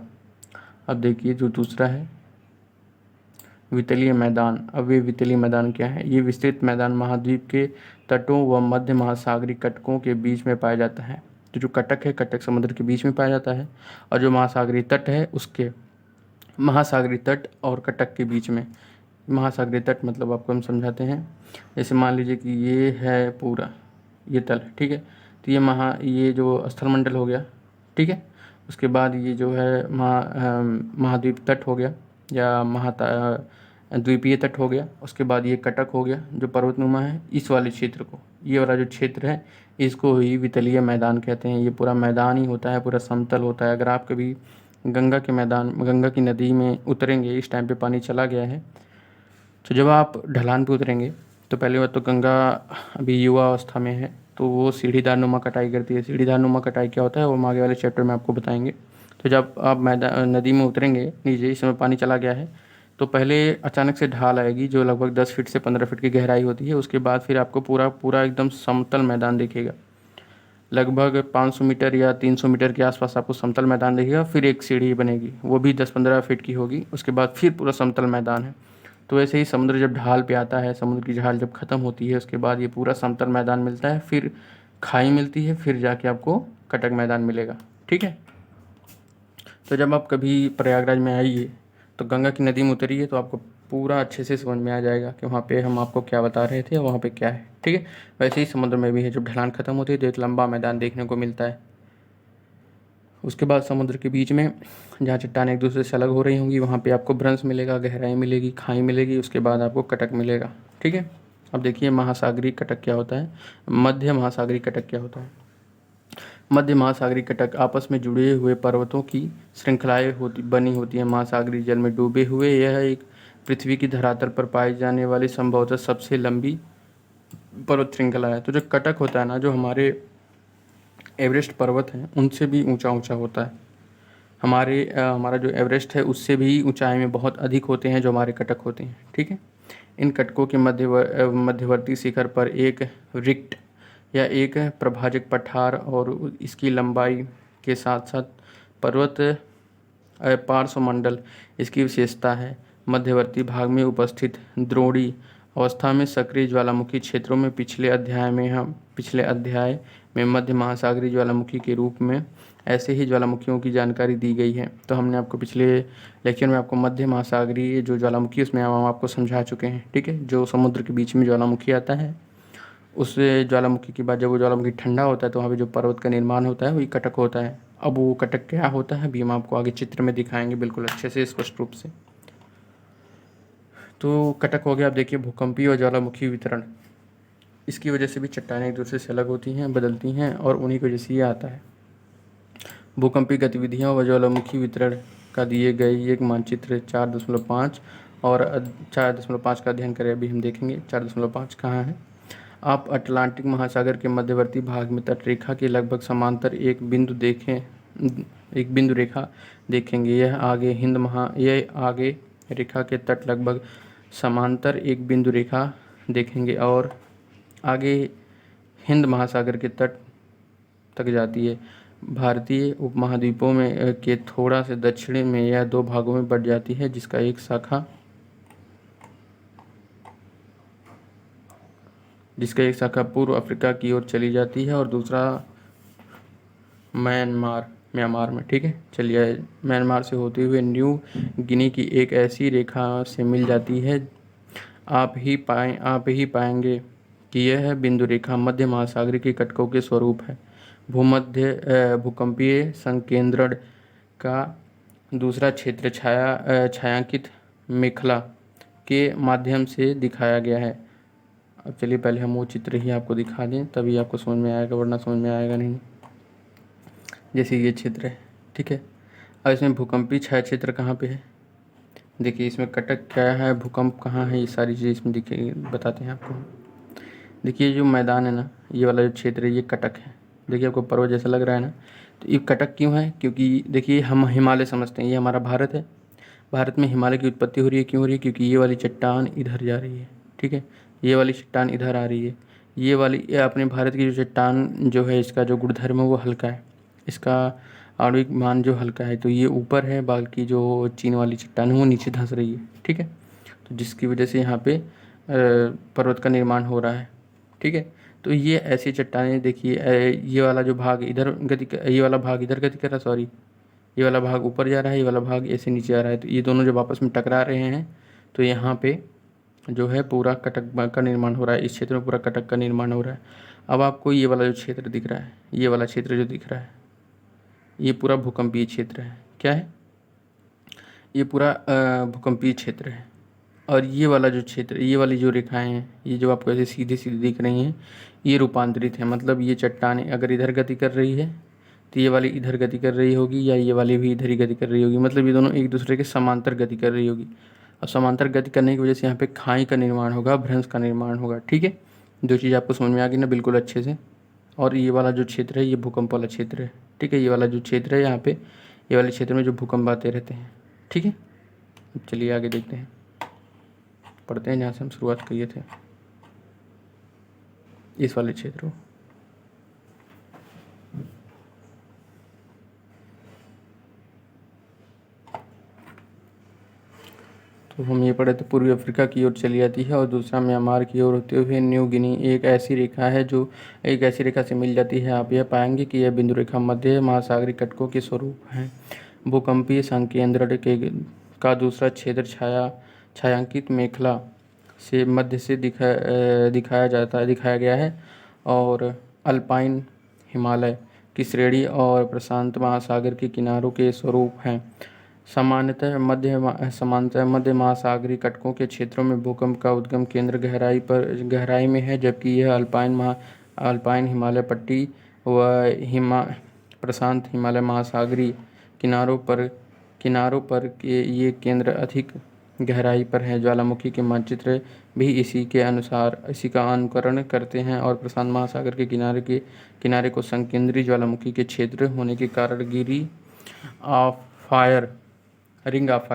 S1: अब देखिए जो दूसरा है वितलीय मैदान। अब ये वितलीय मैदान क्या है, ये विस्तृत मैदान महाद्वीप के तटों व मध्य महासागरीय कटकों के बीच में पाया जाता है। तो जो कटक है, कटक समुद्र के बीच में पाया जाता है, और जो महासागरीय तट है उसके, महासागरीय तट और कटक के बीच में। महासागरीय तट मतलब आपको हम समझाते हैं, जैसे मान लीजिए कि ये है पूरा ये तल, ठीक है, तो ये जो स्थलमंडल हो गया। ठीक है, उसके बाद ये जो है महाद्वीप तट हो गया या द्वीपीय तट हो गया। उसके बाद ये कटक हो गया जो पर्वतनुमा है। इस वाले क्षेत्र को, ये वाला जो क्षेत्र है इसको ही वितलीय मैदान कहते हैं। ये पूरा मैदान ही होता है, पूरा समतल होता है। अगर आप कभी गंगा की नदी में उतरेंगे, इस टाइम पे पानी चला गया है, तो जब आप ढलान पे उतरेंगे तो पहली बात तो गंगा अभी युवा अवस्था में है, तो वो सीढ़ीदार नुमा कटाई करती है। सीढ़ीदार नुमा कटाई क्या होता है वो हम आगे वाले चैप्टर में आपको बताएंगे। तो जब आप नदी में उतरेंगे नीचे, इस समय पानी चला गया है, तो पहले अचानक से ढाल आएगी जो लगभग 10 फीट से 15 फीट की गहराई होती है। उसके बाद फिर आपको पूरा एकदम समतल मैदान दिखेगा। लगभग 500 मीटर या 300 मीटर के आसपास आपको समतल मैदान दिखेगा। फिर एक सीढ़ी बनेगी, वो भी 10-15 फीट की होगी। उसके बाद फिर पूरा समतल मैदान है। तो ऐसे ही समुद्र जब ढाल पे आता है, समुद्र की ढाल जब ख़त्म होती है, उसके बाद ये पूरा समतल मैदान मिलता है, फिर खाई मिलती है, फिर जाके आपको कटक मैदान मिलेगा। ठीक है, तो जब आप कभी प्रयागराज में आइए तो गंगा की नदी में उतरिए तो आपको पूरा अच्छे से समझ में आ जाएगा कि वहाँ पे हम आपको क्या बता रहे थे और वहाँ पे क्या है। ठीक है, वैसे ही समुद्र में भी है, जब ढलान खत्म होती है तो एक लंबा मैदान देखने को मिलता है। उसके बाद समुद्र के बीच में जहाँ चट्टानें एक दूसरे से अलग हो रही होंगी वहाँ पे आपको भ्रंश मिलेगा, गहराई मिलेगी, खाई मिलेगी, उसके बाद आपको कटक मिलेगा। ठीक है, अब देखिए महासागरीय कटक क्या होता है, मध्य महासागरीय कटक क्या होता है। मध्य महासागरीय कटक आपस में जुड़े हुए पर्वतों की श्रृंखलाएं बनी होती हैं। महासागरीय जल में डूबे हुए यह एक पृथ्वी की धरातल पर पाई जाने वाली संभवतः सबसे लंबी पर्वत श्रृंखला है। तो जो कटक होता है ना, जो हमारे एवरेस्ट पर्वत हैं उनसे भी ऊंचा ऊंचा होता है। हमारा जो एवरेस्ट है उससे भी ऊंचाई में बहुत अधिक होते हैं जो हमारे कटक होते हैं। ठीक है, इन कटकों के मध्यवर्ती शिखर पर एक रिक्ट या एक प्रभाजक पठार और इसकी लंबाई के साथ साथ पर्वत पार्श्वमंडल इसकी विशेषता है। मध्यवर्ती भाग में उपस्थित द्रोणी अवस्था में सक्रिय ज्वालामुखी क्षेत्रों में पिछले अध्याय में मध्य महासागरीय ज्वालामुखी के रूप में ऐसे ही ज्वालामुखियों की जानकारी दी गई है। तो हमने आपको पिछले लेक्चर में आपको मध्य महासागरीय जो ज्वालामुखी उसमें हम आपको समझा चुके हैं। ठीक है, जो समुद्र के बीच में ज्वालामुखी आता है उस ज्वालामुखी के बाद जब वो ज्वालामुखी ठंडा होता है तो वहाँ पे जो पर्वत का निर्माण होता है वही कटक होता है। अब वो कटक क्या होता है अभी हम आपको आगे चित्र में दिखाएंगे बिल्कुल अच्छे से स्पष्ट रूप से। तो कटक हो गया। अब देखिए भूकंपीय और ज्वालामुखी वितरण, इसकी वजह से भी चट्टानें एक दूसरे से अलग होती हैं, बदलती हैं और उन्हीं की वजह से ये आता है। भूकंपीय गतिविधियाँ व ज्वालामुखी वितरण का दिए गए एक मानचित्र 4.5 और 4.5 का अध्ययन करें। अभी हम देखेंगे 4.5 कहाँ है। आप अटलांटिक महासागर के मध्यवर्ती भाग में तटरेखा के लगभग समांतर एक बिंदु रेखा देखेंगे। यह आगे रेखा के तट लगभग समांतर एक बिंदु रेखा देखेंगे और आगे हिंद महासागर के तट तक जाती है। भारतीय उपमहाद्वीपों में के थोड़ा से दक्षिण में यह दो भागों में बढ़ जाती है, जिसका एक शाखा पूर्व अफ्रीका की ओर चली जाती है और दूसरा म्यांमार में। ठीक है, चलिए म्यांमार से होते हुए न्यू गिनी की एक ऐसी रेखा से मिल जाती है। आप ही पाएंगे कि यह बिंदु रेखा मध्य महासागर के कटकों के स्वरूप है। भूमध्य भूकंपीय संकेंद्रण का दूसरा क्षेत्र छायांकित मेखला के माध्यम से दिखाया गया है। अब चलिए पहले हम वो चित्र ही आपको दिखा दें तभी आपको समझ में आएगा, वरना समझ में आएगा नहीं। जैसे ये चित्र है, ठीक है। अब इसमें भूकंपीय छाया क्षेत्र कहाँ पे है, देखिए इसमें कटक क्या है, भूकंप कहाँ है, ये सारी चीज़ इसमें दिखे बताते हैं आपको। देखिए जो मैदान है ना, ये वाला जो क्षेत्र है ये कटक है। देखिए आपको पर्वत जैसा लग रहा है ना, तो ये कटक क्यों है, क्योंकि देखिए हम हिमालय समझते हैं, ये हमारा भारत है। भारत में हिमालय की उत्पत्ति हो रही है, क्यों हो रही है, क्योंकि ये वाली चट्टान इधर जा रही है। ठीक है, ये वाली चट्टान इधर आ रही है। ये अपने भारत की जो चट्टान जो है इसका जो गुणधर्म है वो हल्का है, इसका आणविक मान जो हल्का है, तो ये ऊपर है, बाकी जो चीन वाली चट्टान है वो नीचे धंस रही है। ठीक है, तो जिसकी वजह से यहाँ पे पर्वत का निर्माण हो रहा है। ठीक है, तो ये ऐसी चट्टानें देखिए, ये वाला जो भाग इधर ये वाला भाग इधर गति कर रहा है, सॉरी ये वाला भाग ऊपर जा रहा है, ये वाला भाग ऐसे नीचे आ रहा है। तो ये दोनों जब आपस में टकरा रहे हैं तो यहाँ पे जो है पूरा कटक का निर्माण हो रहा है, इस क्षेत्र में पूरा कटक का निर्माण हो रहा है। अब आपको ये वाला जो क्षेत्र दिख रहा है, ये वाला क्षेत्र जो दिख रहा है ये पूरा भूकंपीय क्षेत्र है। क्या है, ये पूरा भूकंपीय क्षेत्र है। और ये वाला जो क्षेत्र, ये वाली जो रेखाएं हैं, ये जो आपको ऐसे सीधी सीधी दिख रही हैं, ये रूपांतरित है। मतलब ये चट्टानें अगर इधर गति कर रही है तो ये वाली इधर गति कर रही होगी, या ये वाली भी इधर ही गति कर रही होगी। मतलब ये दोनों एक दूसरे के समांतर गति कर रही होगी। और समांतर गति करने की वजह से यहाँ पे खाई का निर्माण होगा, भ्रंश का निर्माण होगा। ठीक है, दो चीज़ आपको समझ में आ गई ना बिल्कुल अच्छे से। और ये वाला जो क्षेत्र है ये भूकंप वाला क्षेत्र है। ठीक है, ये वाला जो क्षेत्र है यहाँ पे, ये वाले क्षेत्र में जो भूकंप आते रहते हैं। ठीक है, चलिए आगे देखते हैं, पढ़ते हैं जहाँ से हम शुरुआत किए थे, इस वाले क्षेत्र को। तो हम ये पढ़े थे पूर्वी अफ्रीका की ओर चली जाती है और दूसरा म्यांमार की ओर होते हुए न्यू गिनी एक ऐसी रेखा है जो एक ऐसी रेखा से मिल जाती है। आप यह पाएंगे कि यह बिंदु रेखा मध्य महासागरीय कटकों के स्वरूप है। भूकंपीय संकेंद्रण के का दूसरा क्षेत्र छायांकित मेखला से मध्य से दिखाया गया है और अल्पाइन हिमालय की श्रेणी और प्रशांत महासागर के किनारों के स्वरूप हैं। सामान्यतः मध्य महासागरीय तटों के क्षेत्रों में भूकंप का उद्गम केंद्र गहराई में है, जबकि यह अल्पाइन हिमालय पट्टी व प्रशांत हिमालय महासागरीय किनारों पर के ये केंद्र अधिक गहराई पर है। ज्वालामुखी के मानचित्र भी इसी का अनुकरण करते हैं और प्रशांत महासागर के किनारे को संकेंद्री ज्वालामुखी के क्षेत्र होने के कारण रिंग ऑफ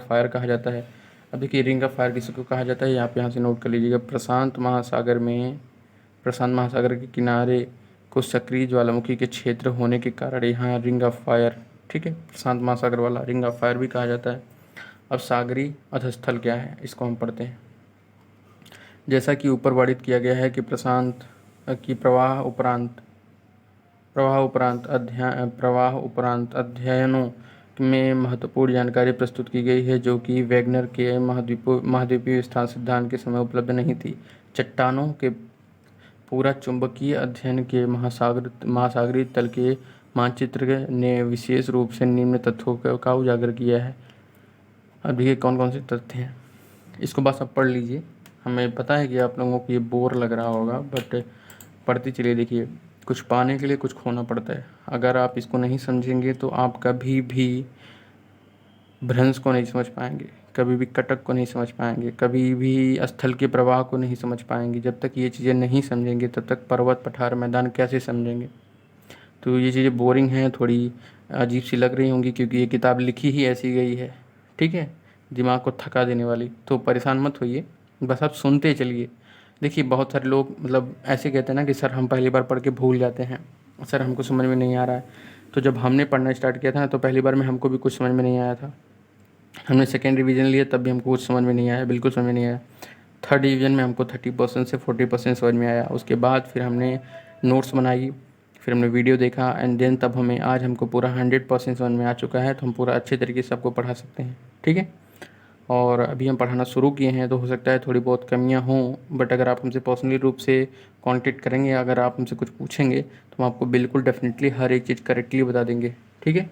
S1: फायर कहा जाता है। अब देखिए रिंग ऑफ फायर किसको कहा जाता है, यहाँ से नोट कर लीजिएगा। प्रशांत महासागर के किनारे को सक्रिय ज्वालामुखी के क्षेत्र होने के कारण यहाँ रिंग ऑफ फायर, ठीक है, प्रशांत महासागर वाला रिंग ऑफ फायर भी कहा जाता है। अब सागरी अधस्थल क्या है, इसको हम पढ़ते हैं। जैसा कि ऊपर वर्णित किया गया है कि प्रवाह उपरांत अध्ययनों में महत्वपूर्ण जानकारी प्रस्तुत की गई है जो कि वैगनर के महाद्वीपीय स्थान सिद्धांत के समय उपलब्ध नहीं थी। चट्टानों के पूरा चुंबकीय अध्ययन के महासागरीय तल के मानचित्र ने विशेष रूप से निम्न तथ्यों का उजागर किया है। अब देखिए कौन कौन से तथ्य हैं, इसको बस आप पढ़ लीजिए। हमें पता है कि आप लोगों को ये बोर लग रहा होगा, बट पढ़ते चलिए। देखिए, कुछ पाने के लिए कुछ खोना पड़ता है। अगर आप इसको नहीं समझेंगे तो आप कभी भी भ्रंश को नहीं समझ पाएंगे, कभी भी कटक को नहीं समझ पाएंगे, कभी भी स्थल के प्रवाह को नहीं समझ पाएंगे। जब तक ये चीज़ें नहीं समझेंगे तब तक पर्वत पठार मैदान कैसे समझेंगे। तो ये चीज़ें बोरिंग हैं, थोड़ी अजीब सी लग रही होंगी क्योंकि ये किताब लिखी ही ऐसी गई है, ठीक है, दिमाग को थका देने वाली। तो परेशान मत होइए, बस आप सुनते चलिए। देखिए बहुत सारे लोग मतलब ऐसे कहते हैं ना कि सर हम पहली बार पढ़ के भूल जाते हैं, सर हमको समझ में नहीं आ रहा है। तो जब हमने पढ़ना स्टार्ट किया था ना तो पहली बार में हमको भी कुछ समझ में नहीं आया था। हमने सेकेंड रिवीजन लिया तब भी हमको कुछ समझ में नहीं आया, बिल्कुल समझ में नहीं आया। थर्ड डिवीजन में हमको 30% से 40% समझ में आया। उसके बाद फिर हमने नोट्स बनाई, फिर हमने वीडियो देखा एंड देन तब आज हमको पूरा 100% समझ में आ चुका है। तो हम पूरा अच्छे तरीके से आपको पढ़ा सकते हैं, ठीक है। और अभी हम पढ़ाना शुरू किए हैं तो हो सकता है थोड़ी बहुत कमियां हों, बट अगर आप हमसे पर्सनली रूप से कांटेक्ट करेंगे, अगर आप हमसे कुछ पूछेंगे तो हम आपको बिल्कुल डेफिनेटली हर एक चीज़ करेक्टली बता देंगे, ठीक है।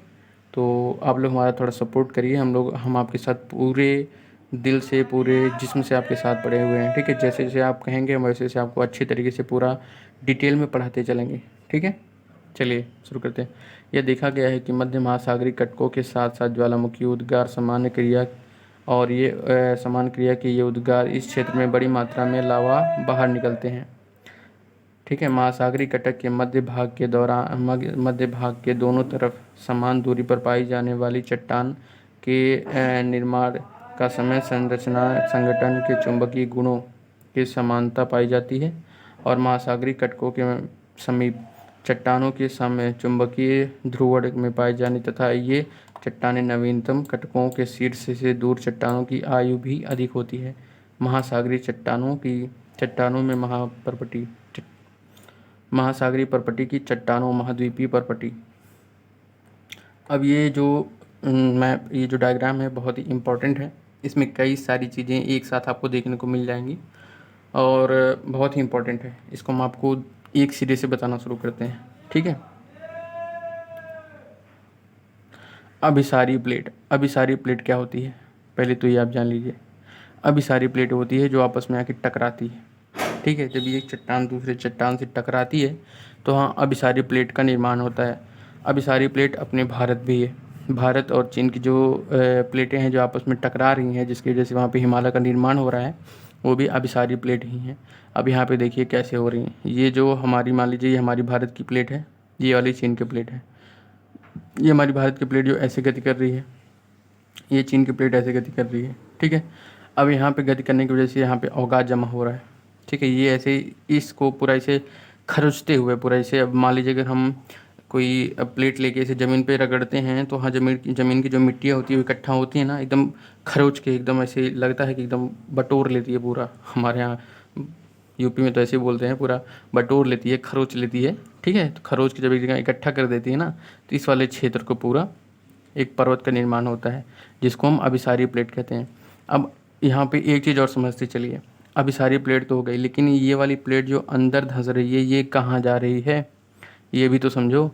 S1: तो आप लोग हमारा थोड़ा सपोर्ट करिए, हम आपके साथ पूरे दिल से पूरे जिस्म से आपके साथ पड़े हुए हैं, ठीक है। जैसे जैसे आप कहेंगे हम वैसे वैसे आपको अच्छे तरीके से पूरा डिटेल में पढ़ाते चलेंगे, ठीक है। चलिए शुरू करते हैं। यह देखा गया है कि मध्य महासागरीय कटकों के साथ साथ ज्वालामुखी उद्गार समान क्रिया के ये उद्गार इस क्षेत्र में बड़ी मात्रा में लावा बाहर निकलते हैं, ठीक है। महासागरीय कटक के मध्य भाग के दोनों तरफ समान दूरी पर पाई जाने वाली चट्टान के निर्माण का समय संगठन के चुंबकीय गुणों की समानता पाई जाती है और महासागरीय कटकों के समीप चट्टानों के समय चुंबकीय ध्रुवण में पाए जाने तथा ये चट्टानें नवीनतम कटकों के शीर्ष से दूर चट्टानों की आयु भी अधिक होती है। महासागरीय चट्टानों में महासागरीय परपटी की चट्टानों महाद्वीपीय परपटी। अब ये जो डायग्राम है बहुत ही इम्पोर्टेंट है। इसमें कई सारी चीज़ें एक साथ आपको देखने को मिल जाएंगी और बहुत ही इम्पोर्टेंट है। इसको हम आपको एक सिरे से बताना शुरू करते हैं, ठीक है। अभिसारी प्लेट क्या होती है, पहले तो ये आप जान लीजिए। अभिसारी प्लेट होती है जो आपस में आके टकराती है, ठीक है। जब एक चट्टान दूसरे चट्टान से टकराती है तो हाँ अभिसारी प्लेट का निर्माण होता है। अभिसारी प्लेट अपने भारत भी है, भारत और चीन की जो प्लेटें हैं जो आपस में टकरा रही हैं जिसकी वजह से वहाँ पे हिमालय का निर्माण हो रहा है, वो भी अभिसारी प्लेट ही हैं। अब यहाँ पे देखिए कैसे हो रही हैं। ये जो हमारी मान लीजिए ये हमारी भारत की प्लेट है, ये वाली चीन की प्लेट है। ये हमारी भारत की प्लेट जो ऐसे गति कर रही है, ये चीन की प्लेट ऐसे गति कर रही है, ठीक है। अब यहाँ पे गति करने की वजह से यहाँ पे अवगात जमा हो रहा है, ठीक है। ये ऐसे इसको पूरा ऐसे खरोचते हुए पूरा ऐसे, अब मान लीजिए अगर हम कोई प्लेट लेके इसे ज़मीन पे रगड़ते हैं तो हाँ, ज़मीन की जो मिट्टियाँ होती है वो इकट्ठा होती है ना, एकदम खरोच के, एकदम ऐसे लगता है कि एकदम बटोर लेती है पूरा। हमारे यहाँ यूपी में तो ऐसे ही बोलते हैं, पूरा बटोर लेती है, खरोच लेती है। ठीक है, तो खरोच की जब एक जगह इकट्ठा कर देती है ना, तो इस वाले क्षेत्र को पूरा एक पर्वत का निर्माण होता है, जिसको हम अभिसारी प्लेट कहते हैं। अब यहाँ पे एक चीज़ और समझते चलिए, अभिसारी प्लेट तो हो गई, लेकिन ये वाली प्लेट जो अंदर धंस रही है ये कहाँ जा रही है, ये भी तो समझो।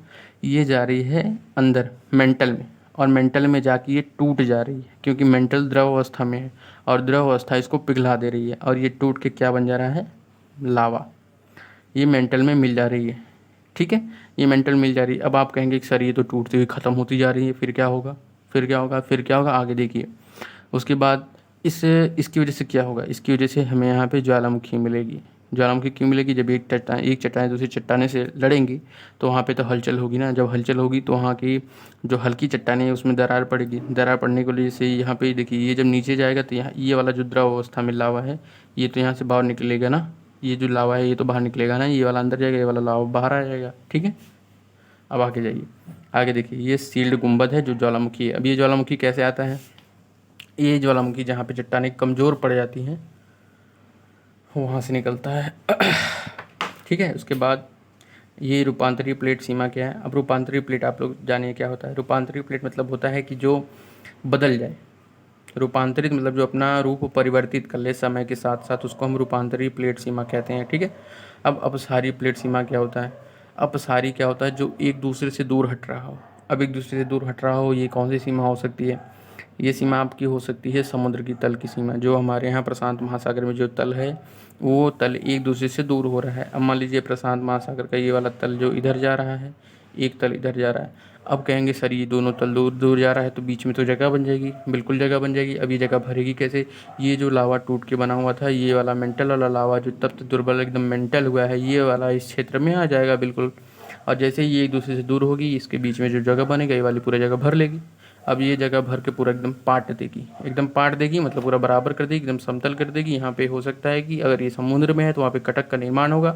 S1: ये जा रही है अंदर मेंटल में, और मेंटल में जाके ये टूट जा रही है, क्योंकि मेंटल द्रव अवस्था में है और द्रव अवस्था इसको पिघला दे रही है, और ये टूट के क्या बन जा रहा है, लावा। ये मेंटल में मिल जा रही है। ठीक है, ये मेंटल मिल जा रही है। अब आप कहेंगे कि सर ये तो टूटती हुई ख़त्म होती जा रही है, फिर क्या होगा, फिर क्या होगा, फिर क्या होगा, आगे देखिए। उसके बाद इसकी वजह से क्या होगा, इसकी वजह से हमें यहाँ पे ज्वालामुखी मिलेगी। ज्वालामुखी क्यों मिलेगी, जब एक चट्टान दूसरी चट्टाने से लड़ेंगी तो वहाँ पे तो हलचल होगी ना, जब हलचल होगी तो वहाँ की जो हल्की चट्टानें हैं उसमें दरार पड़ेगी। दरार पड़ने की वजह से यहाँ पे देखिए, ये जब नीचे जाएगा तो यहाँ ये वाला जो द्रव अवस्था में लावा है ये तो यहाँ से बाहर निकलेगा ना, ये जो लावा है ये तो बाहर निकलेगा ना, ये वाला अंदर जाएगा, ये वाला लावा बाहर आ जाएगा। ठीक है, अब आगे जाइए, आगे देखिए, ये सील्ड गुंबद है जो ज्वालामुखी है। अब ये ज्वालामुखी कैसे आता है, ये ज्वालामुखी जहाँ पे चट्टानें कमज़ोर पड़ जाती हैं वहाँ से निकलता है। ठीक है, उसके बाद ये रूपांतरीय प्लेट सीमा क्या है। अब रूपांतरीय प्लेट आप लोग जानिए क्या होता है। रूपांतरीय प्लेट मतलब होता है कि जो बदल जाए, रूपांतरित मतलब जो अपना रूप परिवर्तित कर ले समय के साथ साथ, उसको हम रूपांतरीय प्लेट सीमा कहते हैं। ठीक है, अब अपसारी प्लेट सीमा क्या होता है, अपसारी क्या होता है, जो एक दूसरे से दूर हट रहा हो। अब एक दूसरे से दूर हट रहा हो, ये कौन सी सीमा हो सकती है, ये सीमा आपकी हो सकती है समुद्र की तल की सीमा। जो हमारे यहाँ प्रशांत महासागर में जो तल है वो तल एक दूसरे से दूर हो रहा है। अब मान लीजिए प्रशांत महासागर का ये वाला तल जो इधर जा रहा है, एक तल इधर जा रहा है। अब कहेंगे सर ये दोनों तल दूर दूर जा रहा है तो बीच में तो जगह बन जाएगी, बिल्कुल जगह बन जाएगी। अब ये जगह भरेगी कैसे, ये जो लावा टूट के बना हुआ था, ये वाला मेंटल वाला लावा जो तब तक दुर्बल एकदम मेंटल हुआ है, ये वाला इस क्षेत्र में आ जाएगा बिल्कुल। और जैसे ही ये एक दूसरे से दूर होगी, इसके बीच में जो जगह बनेगा ये वाली पूरा जगह भर लेगी। अब ये जगह भर के पूरा एकदम पाट देगी, एकदम पाट देगी मतलब पूरा बराबर कर देगी, एकदम समतल कर देगी। यहाँ पे हो सकता है कि अगर ये समुद्र में है तो वहाँ पे कटक का निर्माण होगा,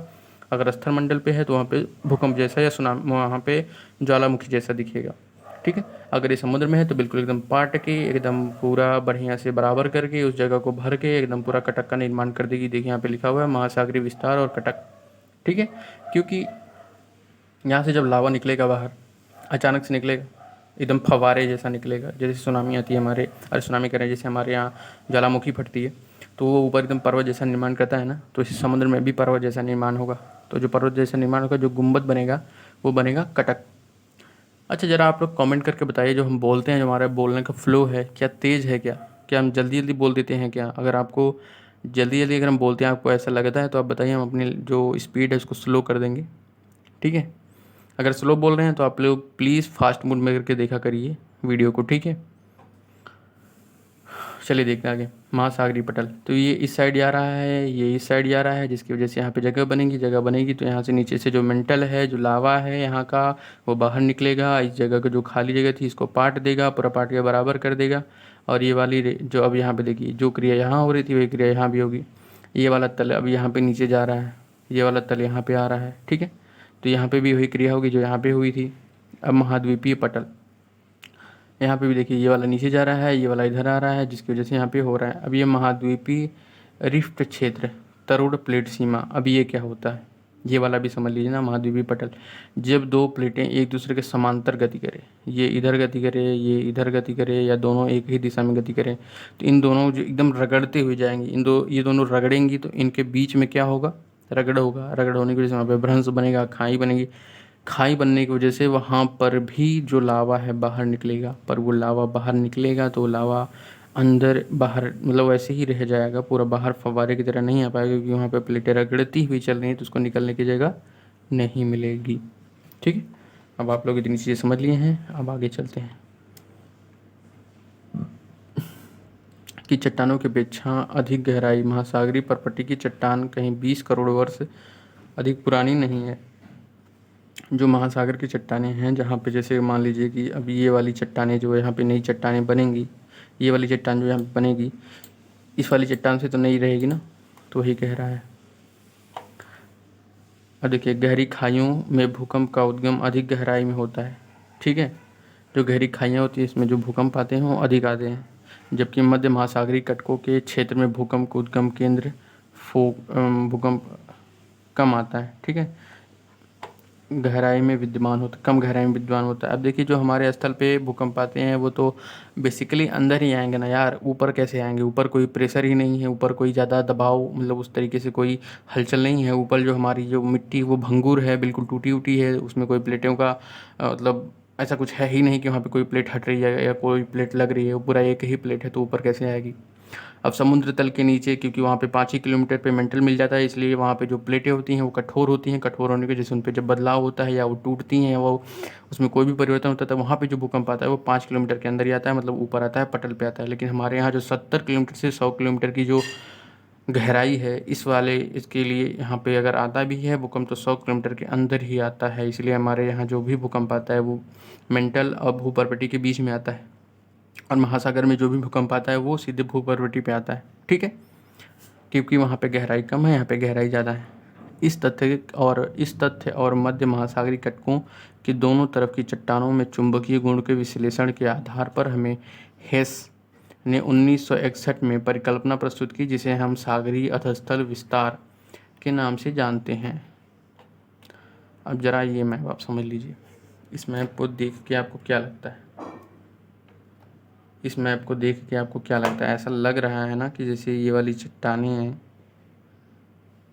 S1: अगर स्थल मंडल पे है तो वहाँ पे भूकंप जैसा या सुनामी, वहाँ पे ज्वालामुखी जैसा दिखेगा। ठीक है, अगर ये समुद्र में है तो बिल्कुल एकदम पाट के एकदम पूरा बढ़िया से बराबर करके उस जगह को भर के एकदम पूरा कटक का निर्माण कर देगी। देखिए यहाँ पे लिखा हुआ है महासागरीय विस्तार और कटक। ठीक है, क्योंकि यहाँ से जब लावा निकलेगा बाहर, अचानक से निकलेगा, एकदम फव्वारे जैसा निकलेगा, जैसे सुनामी आती है हमारे, अरे सुनामी करें जैसे हमारे यहाँ ज्वालामुखी फटती है तो वो ऊपर एकदम पर्वत जैसा निर्माण करता है ना, तो इस समुद्र में भी पर्वत जैसा निर्माण होगा। तो जो पर्वत जैसा निर्माण होगा, जो गुंबद बनेगा वो बनेगा कटक। अच्छा, ज़रा आप लोग कमेंट करके बताइए, जो हम बोलते हैं, जो हमारा बोलने का फ्लो है, क्या तेज़ है, क्या हम जल्दी जल्दी बोल देते हैं क्या। अगर आपको जल्दी जल्दी अगर हम बोलते हैं आपको ऐसा लगता है तो आप बताइए, हम अपनी जो स्पीड है उसको स्लो कर देंगे। ठीक है, अगर स्लो बोल रहे हैं तो आप लोग प्लीज़ फास्ट मोड में करके देखा करिए वीडियो को। ठीक है, चलिए देखते हैं आगे। महासागरीय पटल, तो ये इस साइड जा रहा है, ये इस साइड जा रहा है, जिसकी वजह से यहाँ पे जगह बनेगी। जगह बनेगी तो यहाँ से नीचे से जो मेंटल है, जो लावा है यहाँ का, वो बाहर निकलेगा। इस जगह को जो खाली जगह थी इसको पाट देगा, पूरा पाट के बराबर कर देगा। और ये वाली जो अब यहाँ पे देखिए, जो क्रिया यहाँ हो रही थी वही क्रिया यहाँ भी होगी। ये वाला तल अब यहाँ पे नीचे जा रहा है, ये वाला तल यहाँ पे आ रहा है। ठीक है, तो यहाँ पे भी वही क्रिया होगी जो यहाँ पे हुई थी। अब महाद्वीपीय पटल, यहाँ पे भी देखिए, ये वाला नीचे जा रहा है, ये वाला इधर आ रहा है, जिसकी वजह से यहाँ पे हो रहा है। अब ये महाद्वीपीय रिफ्ट क्षेत्र, तरुण प्लेट सीमा। अब ये क्या होता है, ये वाला भी समझ लीजिए ना। महाद्वीपीय पटल, जब दो प्लेटें एक दूसरे के समांतर गति करें, ये इधर गति करे, ये इधर गति करे, या दोनों एक ही दिशा में गति करें, तो इन दोनों जो एकदम रगड़ते हुए जाएंगे, ये दोनों रगड़ेंगी तो इनके बीच में क्या होगा, रगड़ होगा। रगड़ होने की वजह से वहाँ पे भ्रंश बनेगा, खाई बनेगी। खाई बनने की वजह से वहाँ पर भी जो लावा है बाहर निकलेगा, पर वो लावा बाहर निकलेगा तो लावा अंदर बाहर मतलब वैसे ही रह जाएगा, पूरा बाहर फव्वारे की तरह नहीं आ पाएगा, क्योंकि वहाँ पे प्लेटें रगड़ती हुई चल रही हैं तो उसको निकलने की जगह नहीं मिलेगी। ठीक है, अब आप लोग इतनी चीज़ें समझ लिए हैं, अब आगे चलते हैं। कि चट्टानों की अपेक्षा अधिक गहराई, महासागरीय परपट्टी की चट्टान कहीं 20 करोड़ वर्ष अधिक पुरानी नहीं है। जो महासागर की चट्टानें हैं, जहाँ पे जैसे मान लीजिए कि अब ये वाली चट्टानें जो यहाँ पे नई चट्टानें बनेंगी, ये वाली चट्टान जो यहाँ पे बनेगी, इस वाली चट्टान से तो नहीं रहेगी ना, तो वही कह रहा है। अब देखिए गहरी खाइयों में भूकंप का उद्गम अधिक गहराई में होता है, ठीक है। जो गहरी खाइयाँ होती हैं इसमें जो भूकंप आते हैं वो अधिक आते हैं, जबकि मध्य महासागरीय तटों के क्षेत्र में भूकंप का उद्गम केंद्र भूकंप कम आता है, ठीक है, गहराई में विद्यमान होता, कम गहराई में विद्यमान होता है। अब देखिए जो हमारे स्थल पे भूकंप आते हैं वो तो बेसिकली अंदर ही आएंगे ना यार, ऊपर कैसे आएंगे, ऊपर कोई प्रेशर ही नहीं है, ऊपर कोई ज़्यादा दबाव मतलब उस तरीके से कोई हलचल नहीं है। ऊपर जो हमारी जो मिट्टी वो भंगुर है, बिल्कुल टूटी उटी है, उसमें कोई प्लेटों का मतलब ऐसा कुछ है ही नहीं कि वहाँ पे कोई प्लेट हट रही है या कोई प्लेट लग रही है, वो पूरा एक ही प्लेट है, तो ऊपर कैसे आएगी। अब समुद्र तल के नीचे क्योंकि वहाँ पे 5 ही किलोमीटर पे मेंटल मिल जाता है, इसलिए वहाँ पे जो प्लेटें होती हैं वो कठोर होती हैं। कठोर होने की वजह से उन पे जब बदलाव होता है या वो टूटती हैं या वो उसमें कोई भी परिवर्तन होता है, तो वहाँ पे जो भूकंप आता है वो 5 किलोमीटर के अंदर ही आता है, मतलब ऊपर आता है, पटल पे आता है। लेकिन हमारे यहाँ जो 70 किलोमीटर से 100 किलोमीटर की जो गहराई है इस वाले इसके लिए यहाँ पे अगर आता भी है भूकंप तो 100 किलोमीटर के अंदर ही आता है, इसलिए हमारे यहाँ जो भी भूकंप आता है वो मेंटल और भूपर्वतीय के बीच में आता है। और महासागर में जो भी भूकंप आता है वो सीधे भूपर्वतीय पे आता है, ठीक है, क्योंकि वहाँ पे गहराई कम है, यहाँ पे गहराई ज़्यादा है। इस तथ्य और मध्य महासागरीय तटों की दोनों तरफ की चट्टानों में चुंबकीय गुण के विश्लेषण के आधार पर हमें हेस ने 1961 में परिकल्पना प्रस्तुत की, जिसे हम सागरीय अधस्थल विस्तार के नाम से जानते हैं। अब जरा ये मैप आप समझ लीजिए, इस मैप को देख के आपको क्या लगता है, इस मैप को देख के आपको क्या लगता है। ऐसा लग रहा है ना कि जैसे ये वाली चट्टानें हैं,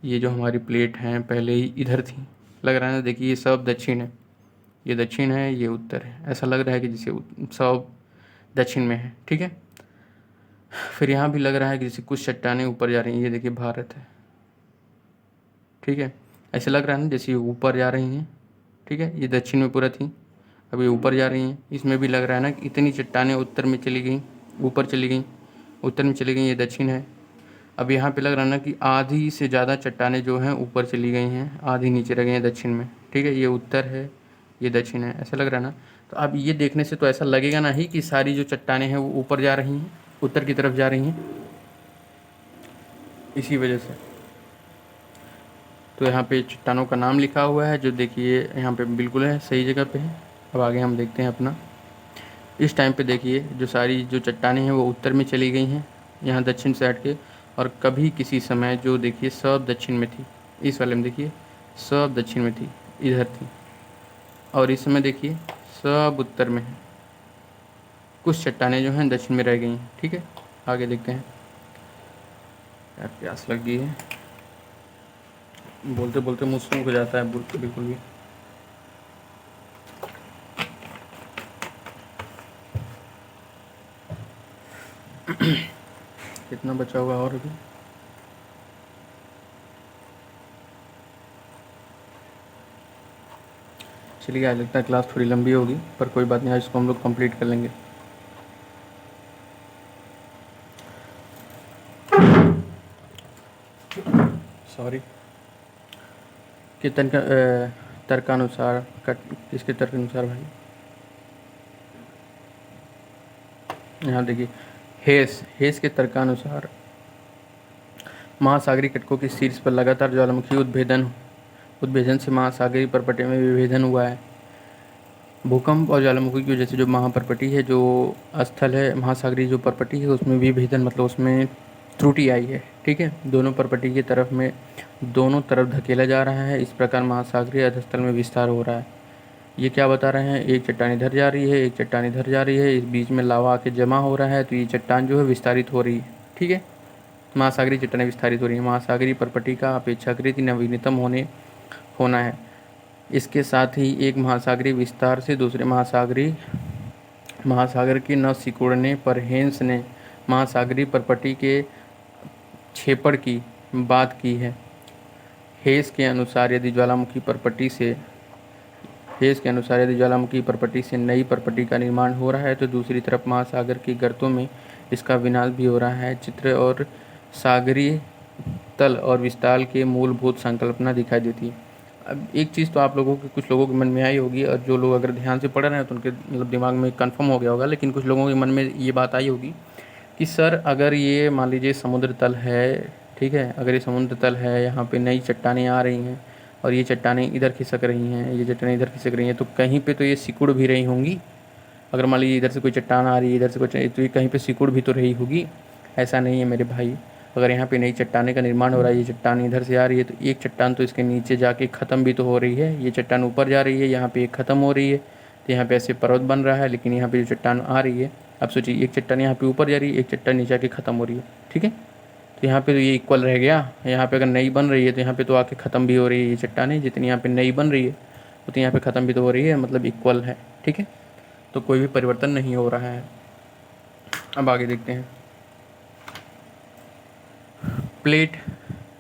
S1: ये जो हमारी प्लेट हैं पहले ही इधर थी, लग रहा है ना। देखिए ये सब दक्षिण है, ये दक्षिण है, ये उत्तर है, ऐसा लग रहा है कि जैसे सब दक्षिण में है, ठीक है। फिर यहाँ भी लग रहा है कि जैसे कुछ चट्टानें ऊपर जा रही हैं, ये देखिए भारत है, ठीक है। ऐसे लग रहा है ना जैसे ये ऊपर जा रही हैं, ठीक है, ये दक्षिण में पूरा थी, अब ये ऊपर जा रही हैं। इसमें भी लग रहा है ना कि इतनी चट्टानें उत्तर में चली गई, ऊपर चली गई, उत्तर में चली गई, ये दक्षिण है। अब यहाँ पे लग रहा है ना कि आधी से ज़्यादा चट्टानें जो हैं ऊपर चली गई हैं, आधी नीचे रह गई हैं दक्षिण में, ठीक है, ये उत्तर है, ये दक्षिण है, ऐसा लग रहा है ना। तो अब ये देखने से तो ऐसा लगेगा ना ही कि सारी जो चट्टानें हैं वो ऊपर जा रही हैं, उत्तर की तरफ जा रही हैं, इसी वजह से। तो यहाँ पे चट्टानों का नाम लिखा हुआ है, जो देखिए यहाँ पे बिल्कुल है, सही जगह पे है। अब आगे हम देखते हैं अपना। इस टाइम पे देखिए जो सारी जो चट्टानें हैं वो उत्तर में चली गई हैं, यहाँ दक्षिण साइड के, और कभी किसी समय जो देखिए सब दक्षिण में थी, इस वाले में देखिए सब दक्षिण में थी, इधर थी, और इस समय देखिए सब उत्तर में है। कुछ चट्टानें जो हैं दक्षिण में रह गई हैं, ठीक है। आगे देखते हैं। यार प्यास लग गई है, बोलते बोलते मुँह सूख हो जाता है बिल्कुल भी। कितना बचा हुआ और अभी? चलिए आज लगता है क्लास थोड़ी लंबी होगी, पर कोई बात नहीं, आज इसको हम लोग कंप्लीट कर लेंगे। सॉरी। कि तर्कानुसार किसके तर्कानुसार भाई, यहाँ देखिए हेस के तर्कानुसार महासागरीय तटों के शीर्ष पर लगातार ज्वालामुखी उद्भेदन से महासागरीय परपटे में विभेदन हुआ है। भूकंप और ज्वालामुखी की वजह से जो महापरपटी है, जो स्थल है महासागरीय जो परपटी है, उसमें विभेदन मतलब उसमें त्रुटि आई है, ठीक है। दोनों परपटी की तरफ में दोनों तरफ धकेला जा रहा है, इस प्रकार महासागरीय अधस्थल में विस्तार हो रहा है। ये क्या बता रहे हैं, एक चट्टान इधर जा रही है, एक चट्टान इधर जा रही है, इस बीच में लावा आके जमा हो रहा है, तो ये चट्टान जो है विस्तारित हो रही है, ठीक है। महासागरीय चट्टानें विस्तारित हो रही है, महासागरीय परपटी का अपेक्षाकृत नवीनतम होना है। इसके साथ ही एक महासागरीय विस्तार से दूसरे महासागर के न सिकुड़ने पर हेन्स ने महासागरीय परपटी के छेपड़ की बात की है। हेस के अनुसार यदि ज्वालामुखी परपटी से नई परपटी का निर्माण हो रहा है, तो दूसरी तरफ महासागर के गर्तों में इसका विनाश भी हो रहा है। चित्र और सागरीय तल और विस्तार के मूलभूत संकल्पना दिखाई देती है। अब एक चीज़ तो आप लोगों के कुछ लोगों के मन में आई होगी, और जो लोग अगर ध्यान से पढ़ रहे हैं तो उनके मतलब दिमाग में कंफर्म हो गया होगा, लेकिन कुछ लोगों के मन में ये बात आई होगी कि सर अगर ये मान लीजिए समुद्र तल है, ठीक है, अगर ये समुद्र तल है, यहाँ पे नई चट्टानें आ रही हैं, और ये चट्टानें इधर खिसक रही हैं, ये चट्टानें इधर खिसक रही हैं, तो कहीं पे तो ये सिकुड़ भी रही होंगी। अगर मान लीजिए इधर से कोई चट्टान आ रही है, इधर से कोई, तो ये कहीं पे सिकुड़ भी तो रही होगी। ऐसा नहीं है मेरे भाई, अगर यहाँ पे नई चट्टाने का निर्माण हो रहा है, ये चट्टान इधर से आ रही है, तो एक चट्टान तो इसके नीचे जाके ख़त्म भी तो हो रही है। ये चट्टान ऊपर जा रही है, यहाँ पे एक ख़त्म हो रही है, तो यहाँ पे ऐसे पर्वत बन रहा है। लेकिन यहाँ पे जो चट्टान आ रही है, अब सोचिए, एक चट्टान यहाँ पे ऊपर जा रही है, एक चट्टान नीचे आके ख़त्म हो रही है, ठीक है। तो यहाँ पे तो ये इक्वल रह गया। यहाँ पे अगर नई बन रही है तो यहाँ पे तो आके ख़त्म भी हो रही है ये चट्टानें, जितनी यहाँ पे नई बन रही है उतनी यहाँ पे ख़त्म भी तो हो रही है, मतलब इक्वल है, ठीक है। तो कोई भी परिवर्तन नहीं हो रहा है। अब आगे देखते हैं प्लेट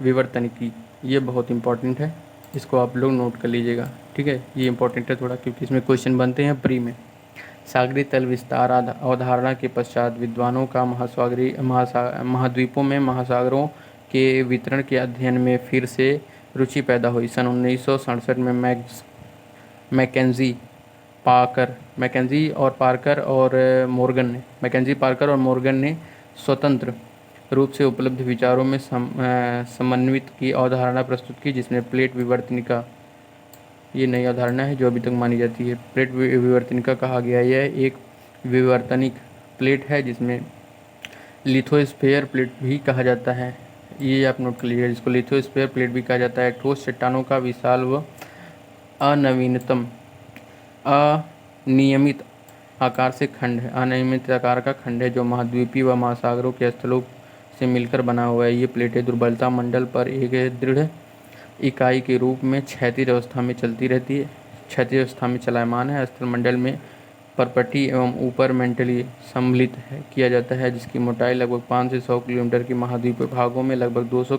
S1: विवर्तनिकी, ये बहुत इंपॉर्टेंट है, इसको आप लोग नोट कर लीजिएगा, ठीक है। ये इंपॉर्टेंट है थोड़ा, क्योंकि इसमें क्वेश्चन बनते हैं प्री में। सागरीय तल विस्तार अवधारणा के पश्चात विद्वानों का महाद्वीपों में महासागरों के वितरण के अध्ययन में फिर से रुचि पैदा हुई। सन 1967 में मैकेंजी पार्कर और मॉर्गन ने स्वतंत्र रूप से उपलब्ध विचारों में समन्वित की अवधारणा प्रस्तुत की, जिसमें प्लेट विवर्तनिका, ये नई अवधारणा है जो अभी तक मानी जाती है। प्लेट विवर्तनिका कहा गया, यह एक विवर्तनिक प्लेट है जिसमें लिथोस्फीयर प्लेट भी कहा जाता है। ये आप नोट कर लीजिए, जिसको लिथोस्फीयर प्लेट भी कहा जाता है। ठोस चट्टानों का विशाल व अनियमित आकार से खंड है, अनियमित आकार का खंड है, जो महाद्वीपीय व महासागरों के स्थलों से मिलकर बना हुआ है। ये प्लेटें दुर्बलता मंडल पर एक दृढ़ इकाई के रूप में क्षैतिज अवस्था में चलती रहती है, क्षैतिज अवस्था में चलायमान है। स्थल मंडल में परपटी एवं ऊपर मेंटली सम्मिलित किया जाता है, जिसकी मोटाई लगभग 5 से 100 किलोमीटर की महाद्वीपीय भागों में लगभग 200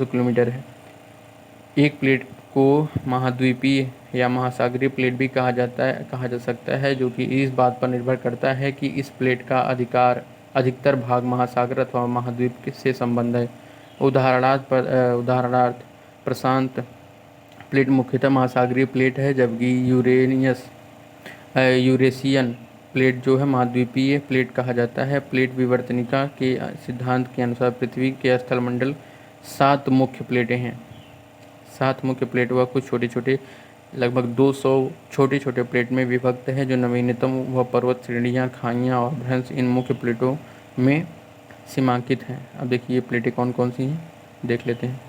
S1: किलोमीटर है। एक प्लेट को महाद्वीपीय या महासागरीय प्लेट भी कहा जा सकता है, जो कि इस बात पर निर्भर करता है कि इस प्लेट का अधिकतर भाग महासागर अथवा महाद्वीप से संबंध है। उदाहरणार्थ प्रशांत प्लेट मुख्यतः महासागरीय प्लेट है, जबकि यूरेशियन प्लेट जो है महाद्वीपीय प्लेट कहा जाता है। प्लेट विवर्तनिका के सिद्धांत के अनुसार पृथ्वी के स्थलमंडल 7 मुख्य प्लेटें हैं। 7 मुख्य प्लेट व कुछ छोटे छोटे लगभग 200 छोटे छोटे प्लेट में विभक्त है, जो नवीनतम व पर्वत श्रेणियाँ, खाइयाँ और भ्रंश इन मुख्य प्लेटों में सीमांकित हैं। अब देखिए ये प्लेटें कौन कौन सी हैं, देख लेते हैं।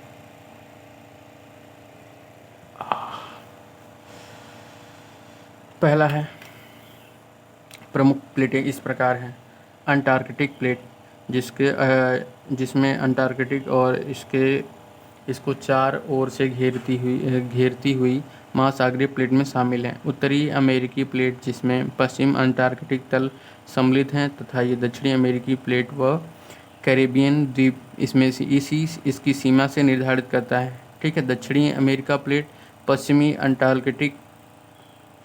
S1: पहला है, प्रमुख प्लेटें इस प्रकार हैं। अंटार्कटिक प्लेट, जिसमें अंटार्कटिक और इसको 4 ओर से घेरती हुई महासागरीय प्लेट में शामिल हैं। उत्तरी अमेरिकी प्लेट, जिसमें पश्चिम अंटार्कटिक तल सम्मिलित हैं, तथा ये दक्षिणी अमेरिकी प्लेट व कैरेबियन द्वीप इसमें से इसकी सीमा से निर्धारित करता है, ठीक है। दक्षिणी अमेरिका प्लेट, पश्चिमी अंटार्कटिक,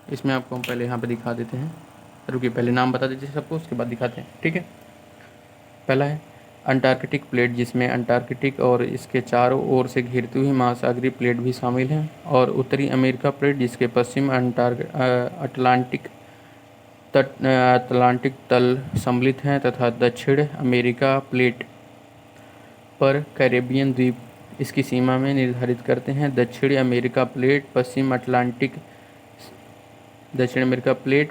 S1: इसमें आपको हम पहले यहाँ पे दिखा देते हैं, रुकिए पहले नाम बता दीजिए सबको, उसके बाद दिखाते हैं, ठीक है। पहला है अंटार्कटिक प्लेट, जिसमें अंटार्कटिक और इसके चारों ओर से घिरती हुई महासागरीय प्लेट भी शामिल हैं, और उत्तरी अमेरिका प्लेट, जिसके पश्चिम अटलांटिक तल सम्मिलित हैं, तथा दक्षिण अमेरिका प्लेट पर कैरेबियन द्वीप इसकी सीमा में निर्धारित करते हैं। दक्षिण अमेरिका प्लेट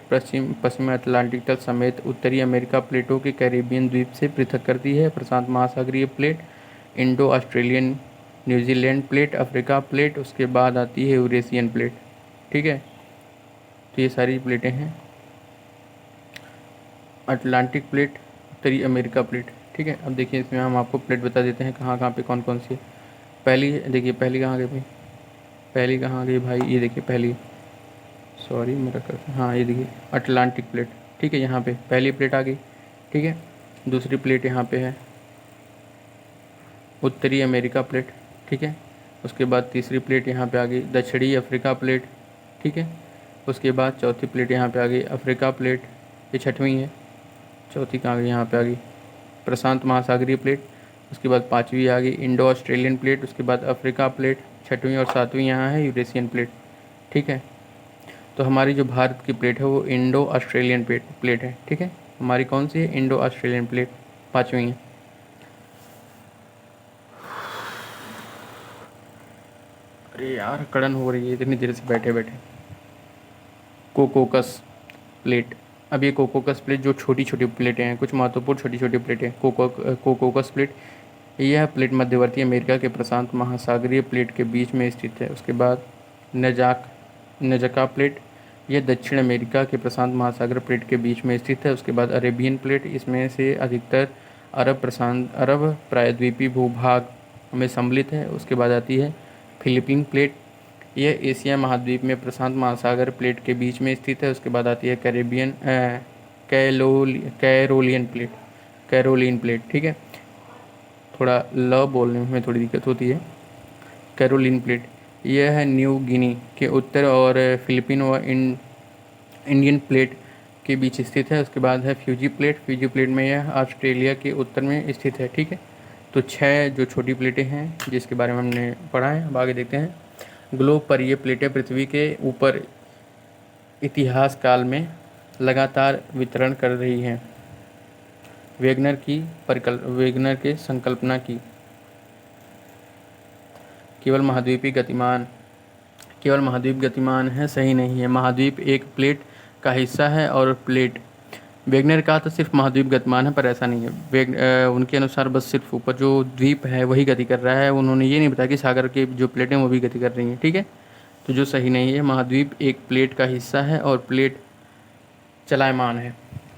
S1: पश्चिम अटलांटिक तल समेत उत्तरी अमेरिका प्लेटों के कैरेबियन द्वीप से पृथक करती है। प्रशांत महासागरीय plate, Indo Australian New Zealand plate, Africa plate, उसके बाद आती है यूरेशियन प्लेट, ठीक है। तो ये सारी प्लेटें हैं। अटलांटिक प्लेट, उत्तरी अमेरिका प्लेट, ठीक है। अब देखिए इसमें हम आपको प्लेट बता देते हैं कहाँ कहाँ पे कौन कौन सी है। पहली देखिए, पहली कहाँ गई भाई, पहली कहाँ गई भाई, ये देखिए पहली, सॉरी मेरा कर, हाँ ये देखिए अटलांटिक प्लेट, ठीक है। यहाँ पे पहली प्लेट आ गई, ठीक है। दूसरी प्लेट यहाँ पे है उत्तरी अमेरिका प्लेट, ठीक है। उसके बाद तीसरी प्लेट यहाँ पे आ गई दक्षिणी अफ्रीका प्लेट, ठीक है। उसके बाद चौथी प्लेट यहाँ पे आ गई अफ्रीका प्लेट, ये 6वीं है। चौथी कहाँ गई, यहाँ पे आ गई प्रशांत महासागरीय प्लेट। उसके बाद 5वीं आ गई इंडो ऑस्ट्रेलियन प्लेट। उसके बाद अफ्रीका प्लेट, 6वीं और 7वीं यहाँ है यूरेशियन प्लेट, ठीक है। तो हमारी जो भारत की प्लेट है वो इंडो ऑस्ट्रेलियन प्लेट है, ठीक है। हमारी कौन सी है, इंडो ऑस्ट्रेलियन प्लेट, 5वीं है। अरे यार कड़न हो रही है इतनी देर से बैठे बैठे। कोकोकस प्लेट। अब ये कोकोकस प्लेट जो छोटी छोटी प्लेटें हैं, कुछ महत्वपूर्ण छोटी छोटी प्लेटें, कोकोकस प्लेट। यह प्लेट मध्यवर्ती अमेरिका के प्रशांत महासागरीय प्लेट के बीच में स्थित है। उसके बाद नजाक नजका प्लेट। यह दक्षिण अमेरिका के प्रशांत महासागर प्लेट के बीच में स्थित है। उसके बाद अरेबियन प्लेट, इसमें से अधिकतर अरब प्रायद्वीपीय भूभाग में सम्मिलित है। उसके बाद आती है फिलीपीन प्लेट। यह एशिया महाद्वीप में प्रशांत महासागर प्लेट के बीच में स्थित है। उसके बाद आती है कैरोलियन प्लेट, कैरोलिन प्लेट। ठीक है, थोड़ा ल बोलने में थोड़ी दिक्कत होती है। कैरोलिन प्लेट यह है न्यू गिनी के उत्तर और फिलीपीन व इंडियन प्लेट के बीच स्थित है। उसके बाद है फ्यूजी प्लेट। फ्यूजी प्लेट में यह ऑस्ट्रेलिया के उत्तर में स्थित है। ठीक है, तो 6 जो छोटी प्लेटें हैं जिसके बारे में हमने पढ़ा है। अब आगे देखते हैं। ग्लोब पर ये प्लेटें पृथ्वी के ऊपर इतिहास काल में लगातार वितरण कर रही हैं। वेगनर के संकल्पना की केवल महाद्वीप गतिमान है, सही नहीं है। महाद्वीप एक प्लेट का हिस्सा है और प्लेट वेगनर का तो सिर्फ महाद्वीप गतिमान है, पर ऐसा नहीं है। उनके अनुसार बस सिर्फ ऊपर जो द्वीप है वही गति कर रहा है। उन्होंने ये नहीं बताया कि सागर के जो प्लेटें वो भी गति कर रही हैं। ठीक है, तो जो सही नहीं है, महाद्वीप एक प्लेट का हिस्सा है और प्लेट चलायमान है।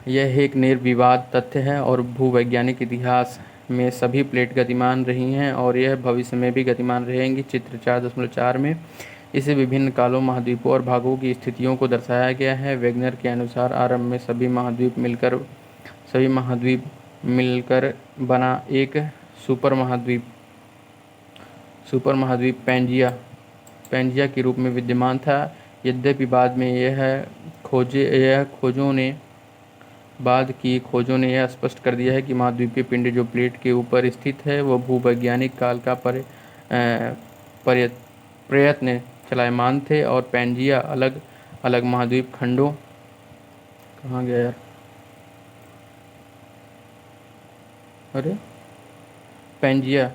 S1: यह एक निर्विवाद तथ्य है और भूवैज्ञानिक इतिहास में सभी प्लेट गतिमान रही हैं और यह भविष्य में भी गतिमान रहेंगी। चित्र 4.4 में इसे विभिन्न कालों, महाद्वीपों और भागों की स्थितियों को दर्शाया गया है। वेगनर के अनुसार आरंभ में सभी महाद्वीप मिलकर बना एक सुपर महाद्वीप पैंजिया के रूप में विद्यमान था। यद्यपि बाद की खोजों ने यह स्पष्ट कर दिया है कि महाद्वीपीय पिंड जो प्लेट के ऊपर स्थित है वह भूवैज्ञानिक काल का प्रयत्न चलायमान थे और पैंजिया अलग अलग महाद्वीप खंडों कहाँ गया यार अरे पैंजिया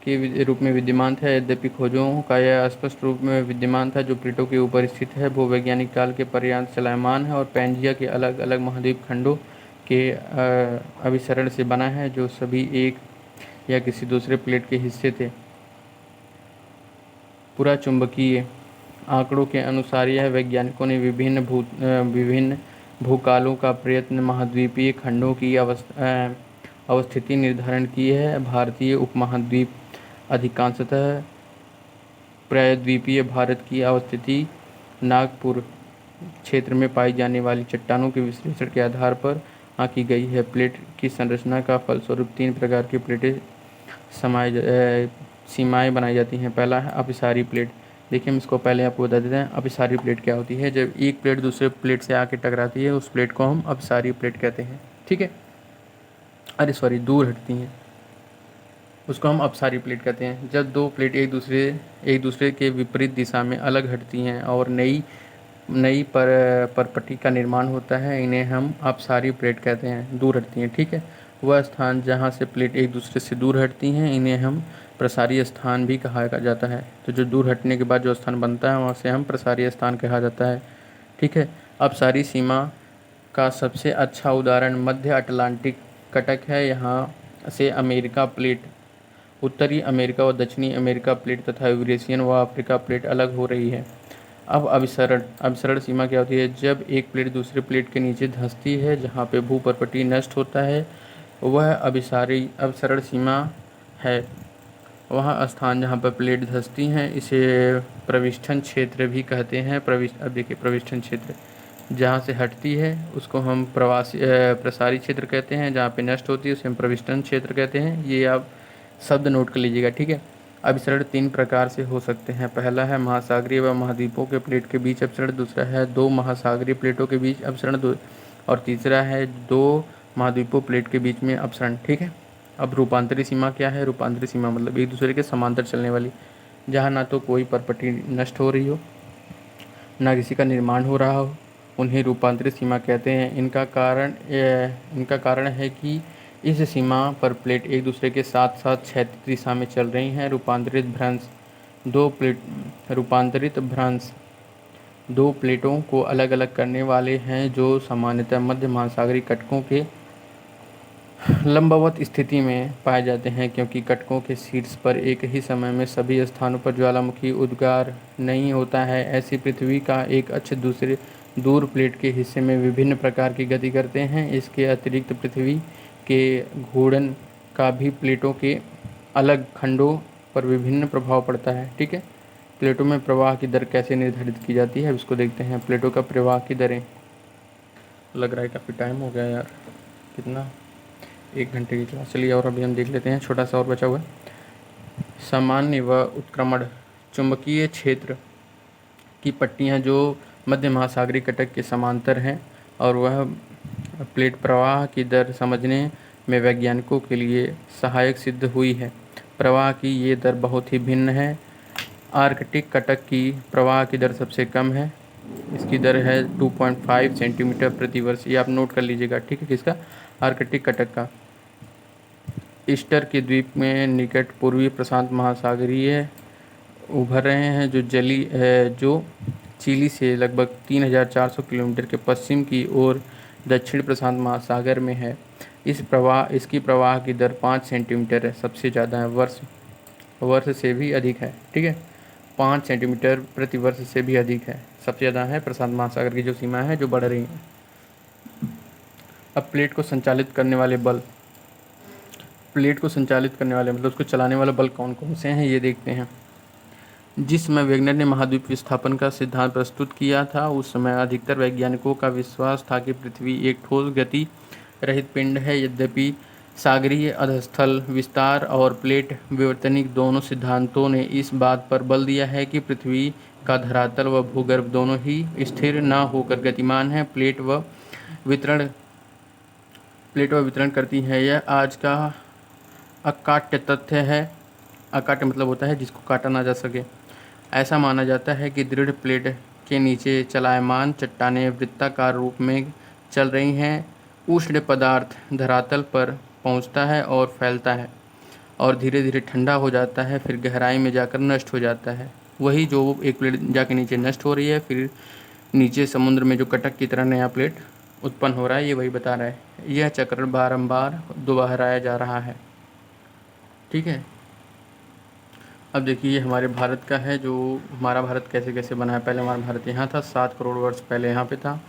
S1: के रूप में विद्यमान था। यद्यपि खोजों का यह स्पष्ट रूप में विद्यमान था जो प्लेटों के ऊपर स्थित है, भूवैज्ञानिक काल के पर्यंत चलायमान है और पैंजिया के अलग अलग महाद्वीप खंडों के अभिसरण से बना है जो सभी एक या किसी दूसरे प्लेट के हिस्से थे। पूरा चुंबकीय आंकड़ों के अनुसार यह वैज्ञानिकों ने विभिन्न भूकालों का प्रयत्न महाद्वीपीय खंडों की अवस्थिति निर्धारण की है। भारतीय उपमहाद्वीप अधिकांशतः प्रायद्वीपीय भारत की अवस्थिति नागपुर क्षेत्र में पाई जाने वाली चट्टानों के विश्लेषण के आधार पर आंकी गई है। प्लेट की संरचना का फलस्वरूप 3 प्रकार की प्लेटें सीमाएं बनाई जाती हैं। पहला है अभिसारी प्लेट। देखिए हम इसको पहले आपको बता देते हैं अभिसारी प्लेट क्या होती है। जब एक प्लेट दूसरे प्लेट से आके टकराती है उस प्लेट को हम अभिसारी प्लेट कहते हैं। ठीक है, अरे सॉरी, दूर हटती हैं उसको हम अपसारी प्लेट कहते हैं। जब 2 प्लेट एक दूसरे के विपरीत दिशा में अलग हटती हैं और नई परपट्टी का निर्माण होता है, इन्हें हम अपसारी प्लेट कहते हैं, दूर हटती हैं। ठीक है, वह स्थान जहाँ से प्लेट एक दूसरे से दूर हटती हैं इन्हें हम प्रसारीय स्थान भी कहा जाता है। तो जो दूर हटने के बाद जो स्थान बनता है वहाँ से हम प्रसारीय स्थान कहा जाता है। ठीक है, अपसारी सीमा का सबसे अच्छा उदाहरण मध्य अटलांटिक कटक है। यहाँ से अमेरिका प्लेट, उत्तरी अमेरिका व दक्षिणी अमेरिका प्लेट तथा यूरेशियन व अफ्रीका प्लेट अलग हो रही है। अब अभिसरण सीमा क्या होती है? जब एक प्लेट दूसरे प्लेट के नीचे धंसती है, जहाँ पे भूपर्पटी नष्ट होता है, वह अभिसरण सीमा है। वह स्थान जहाँ पर प्लेट धंसती हैं इसे प्रविष्ठन क्षेत्र भी कहते हैं। अब देखिए, प्रविष्ठन क्षेत्र जहाँ से हटती है उसको हम प्रसारी क्षेत्र कहते हैं, जहाँ पे नष्ट होती है उसे हम प्रविष्टन क्षेत्र कहते हैं। ये आप शब्द नोट कर लीजिएगा। ठीक है, अभिसरण 3 प्रकार से हो सकते हैं। पहला है महासागरीय व महाद्वीपों के प्लेट के बीच अभिसरण, दूसरा है 2 महासागरीय प्लेटों के बीच अभिसरण, और तीसरा है 2 महाद्वीपों प्लेट के बीच में अपसरण। ठीक है, अब रूपांतरी सीमा क्या है? रूपांतरी सीमा मतलब एक दूसरे के समांतर चलने वाली, जहाँ ना तो कोई परपटी नष्ट हो रही हो ना किसी का निर्माण हो रहा हो, उन्हें रूपांतरित सीमा कहते हैं। इनका कारण है कि इस सीमा पर प्लेट एक दूसरे के साथ साथ क्षैतिज दिशा में चल रही हैं। रूपांतरित भ्रंश दो प्लेट रूपांतरित भ्रंश दो प्लेटों को अलग अलग करने वाले हैं जो सामान्यतः मध्य महासागरीय कटकों के लंबवत स्थिति में पाए जाते हैं, क्योंकि कटकों के शीर्ष पर एक ही समय में सभी स्थानों पर ज्वालामुखी उद्गार नहीं होता है। ऐसी पृथ्वी का एक अक्ष दूसरे दूर प्लेट के हिस्से में विभिन्न प्रकार की गति करते हैं। इसके अतिरिक्त पृथ्वी के घूर्णन का भी प्लेटों के अलग खंडों पर विभिन्न प्रभाव पड़ता है। ठीक है, प्लेटों में प्रवाह की दर कैसे निर्धारित की जाती है, अब इसको देखते हैं। प्लेटों का प्रवाह की दरें, लग रहा है काफ़ी टाइम हो गया यार, कितना 1 घंटे की क्लास चलिए, और अभी हम देख लेते हैं, छोटा सा और बचा हुआ है। सामान्य व उत्क्रमण चुंबकीय क्षेत्र की पट्टियाँ जो मध्य महासागरीय कटक के समांतर हैं, और वह प्लेट प्रवाह की दर समझने में वैज्ञानिकों के लिए सहायक सिद्ध हुई है। प्रवाह की ये दर बहुत ही भिन्न है। आर्कटिक कटक की प्रवाह की दर सबसे कम है, इसकी दर है 2.5 सेंटीमीटर प्रति वर्ष। ये आप नोट कर लीजिएगा, ठीक है, किसका, आर्कटिक कटक का। ईस्टर के द्वीप में निकट पूर्वी प्रशांत महासागरीय उभर रहे हैं, जो चिली से लगभग 3,400 किलोमीटर के पश्चिम की ओर दक्षिण प्रशांत महासागर में है। इसकी प्रवाह की दर 5 सेंटीमीटर है, सबसे ज़्यादा है, वर्ष से भी अधिक है। ठीक है, 5 सेंटीमीटर प्रति वर्ष से भी अधिक है, सबसे ज़्यादा है प्रशांत महासागर की जो सीमा है, जो बढ़ रही है। अब प्लेट को संचालित करने वाले मतलब उसको चलाने वाले बल कौन कौन से हैं, ये देखते हैं। जिस समय वेगनर ने महाद्वीप विस्थापन का सिद्धांत प्रस्तुत किया था, उस समय अधिकतर वैज्ञानिकों का विश्वास था कि पृथ्वी एक ठोस गति रहित पिंड है। यद्यपि सागरीय अधस्थल विस्तार और प्लेट विवर्तनिक दोनों सिद्धांतों ने इस बात पर बल दिया है कि पृथ्वी का धरातल व भूगर्भ दोनों ही स्थिर न होकर गतिमान है। प्लेट व वितरण करती है। यह आज का अकाट्य तथ्य है। अकाट्य मतलब होता है जिसको काटा ना जा सके। ऐसा माना जाता है कि दृढ़ प्लेट के नीचे चलायमान चट्टानें वृत्ताकार रूप में चल रही हैं। उष्ण पदार्थ धरातल पर पहुंचता है और फैलता है और धीरे धीरे ठंडा हो जाता है, फिर गहराई में जाकर नष्ट हो जाता है। वही जो एक प्लेट जाके नीचे नष्ट हो रही है, फिर नीचे समुद्र में जो कटक की तरह नया प्लेट उत्पन्न हो रहा है, ये वही बता रहा है। यह चक्र बारंबार दोहराया जा रहा है। ठीक है, अब देखिए हमारे भारत का है, जो हमारा भारत कैसे कैसे बना है। पहले हमारा भारत यहाँ था, 7 करोड़ वर्ष पहले यहाँ पे था,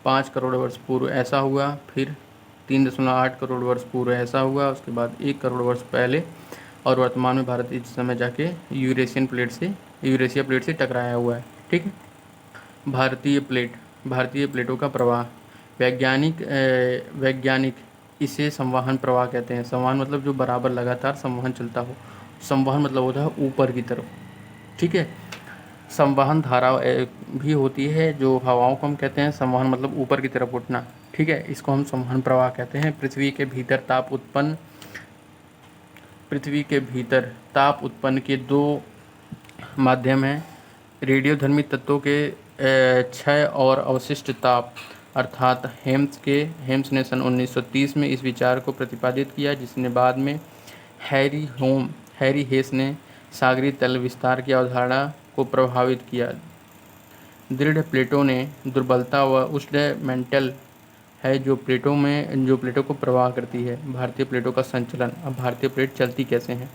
S1: 5 करोड़ वर्ष पूर्व ऐसा हुआ, फिर 3.8 करोड़ वर्ष पूर्व ऐसा हुआ, उसके बाद 1 करोड़ वर्ष पहले, और वर्तमान में भारत इस समय जाके यूरेशिया प्लेट से टकराया हुआ है। ठीक है, भारतीय प्लेटों का प्रवाह। वैज्ञानिक इसे संवहन प्रवाह कहते हैं। संवहन मतलब जो बराबर लगातार संवहन चलता हो। संवहन मतलब होता है ऊपर की तरफ। ठीक है, संवहन धारा भी होती है जो हवाओं को हम कहते हैं। संवहन मतलब ऊपर की तरफ उठना। ठीक है, इसको हम संवहन प्रवाह कहते हैं। पृथ्वी के भीतर ताप उत्पन्न के 2 माध्यम हैं। रेडियोधर्मी तत्वों के क्षय और अवशिष्ट ताप, अर्थात हेम्स ने सन 1930 में इस विचार को प्रतिपादित किया, जिसने बाद में हैरी हेस ने सागरीय तल विस्तार की अवधारणा को प्रभावित किया। दृढ़ प्लेटों ने दुर्बलता व उष्ण मेंटल है जो प्लेटों को प्रवाह करती है। भारतीय प्लेटों का संचलन। अब भारतीय प्लेट चलती कैसे हैं।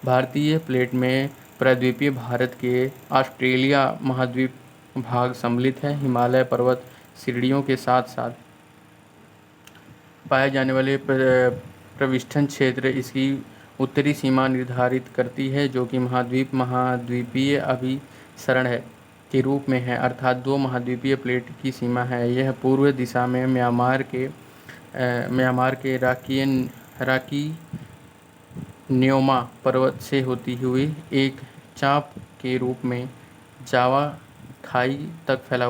S1: भारतीय प्लेट में प्रायद्वीपीय भारत के ऑस्ट्रेलिया महाद्वीप भाग सम्मिलित है। हिमालय पर्वत श्रेणियों के साथ साथ पाए जाने वाले प्रविष्ठन क्षेत्र इसकी उत्तरी सीमा निर्धारित करती है, जो कि महाद्वीपीय अभिसरण के रूप में है, अर्थात 2 महाद्वीपीय प्लेट की सीमा है। यह पूर्व दिशा में म्यांमार के राकी न्योमा पर्वत से होती हुई एक चाप के रूप में जावा खाई तक फैला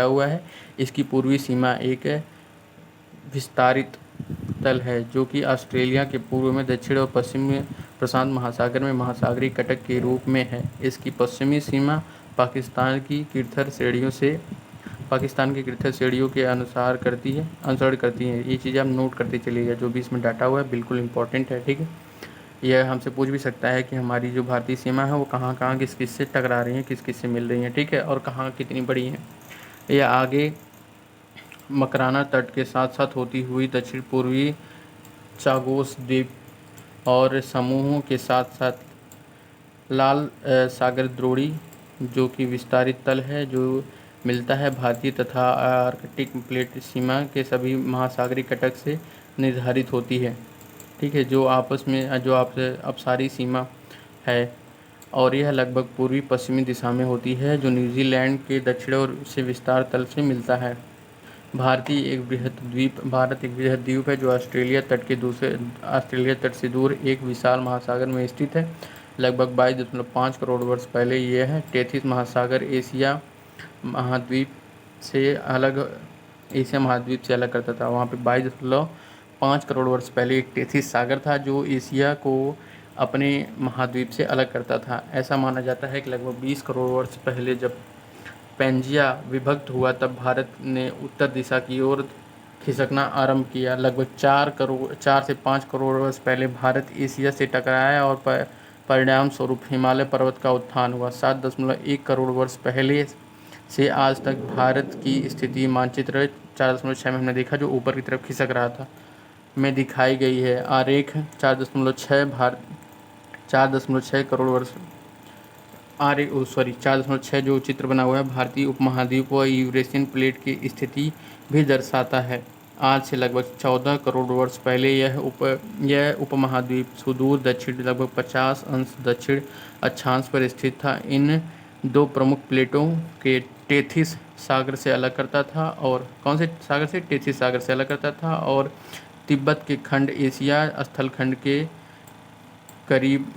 S1: हुआ है। इसकी पूर्वी सीमा एक विस्तारित तल है, जो कि ऑस्ट्रेलिया के पूर्व में दक्षिण और पश्चिम में प्रशांत महासागर में महासागरीय कटक के रूप में है। इसकी पश्चिमी सीमा पाकिस्तान की कीर्थर श्रेणियों के अनुसरण करती है। ये चीज़ें आप नोट करते चलिएगा, जो भी इसमें डाटा हुआ है बिल्कुल इंपॉर्टेंट है। ठीक है, यह हमसे पूछ भी सकता है कि हमारी जो भारतीय सीमा है वो कहाँ कहाँ किस किस से टकरा रही है, किस किस से मिल रही हैं, ठीक है, और कहाँ कितनी बड़ी हैं। यह आगे मकराना तट के साथ साथ होती हुई दक्षिण पूर्वी चागोस द्वीप और समूहों के साथ साथ लाल सागर द्रोणी, जो कि विस्तारित तल है, जो मिलता है भारतीय तथा आर्कटिक प्लेट सीमा के सभी महासागरीय कटक से निर्धारित होती है, ठीक है, जो आपस में जो आपसे अपसारी सीमा है, और यह लगभग पूर्वी पश्चिमी दिशा में होती है, जो न्यूजीलैंड के दक्षिण और से विस्तार तल से मिलता है। भारत एक बृहद द्वीप है, जो ऑस्ट्रेलिया तट से दूर एक विशाल महासागर में स्थित है। लगभग 22.5 करोड़ वर्ष पहले यह टेथिस महासागर एशिया महाद्वीप से अलग करता था। वहाँ पे 22.5 करोड़ वर्ष पहले एक टेथिस सागर था, जो एशिया को अपने महाद्वीप से अलग करता था। ऐसा माना जाता है कि लगभग 20 करोड़ वर्ष पहले जब पैंजिया विभक्त हुआ, तब भारत ने उत्तर दिशा की ओर खिसकना आरंभ किया। लगभग 4 से 5 करोड़ वर्ष पहले भारत एशिया से टकराया और परिणाम स्वरूप हिमालय पर्वत का उत्थान हुआ। 7.1 करोड़ वर्ष पहले से आज तक भारत की स्थिति मानचित्र 4.6 में हमने देखा, जो ऊपर की तरफ खिसक रहा था, में दिखाई गई है। आरेख 4.6 करोड़ वर्ष 4.6 जो चित्र बना हुआ है, भारतीय उपमहाद्वीप व यूरेशियन प्लेट की स्थिति भी दर्शाता है। आज से लगभग 14 करोड़ वर्ष पहले यह उपमहाद्वीप सुदूर दक्षिण लगभग 50 अंश दक्षिण अक्षांश पर स्थित था। इन दो प्रमुख प्लेटों के टेथिस सागर से अलग करता था, और कौन से सागर से? टेथिस सागर से अलग करता था, और तिब्बत के खंड एशिया स्थलखंड के करीब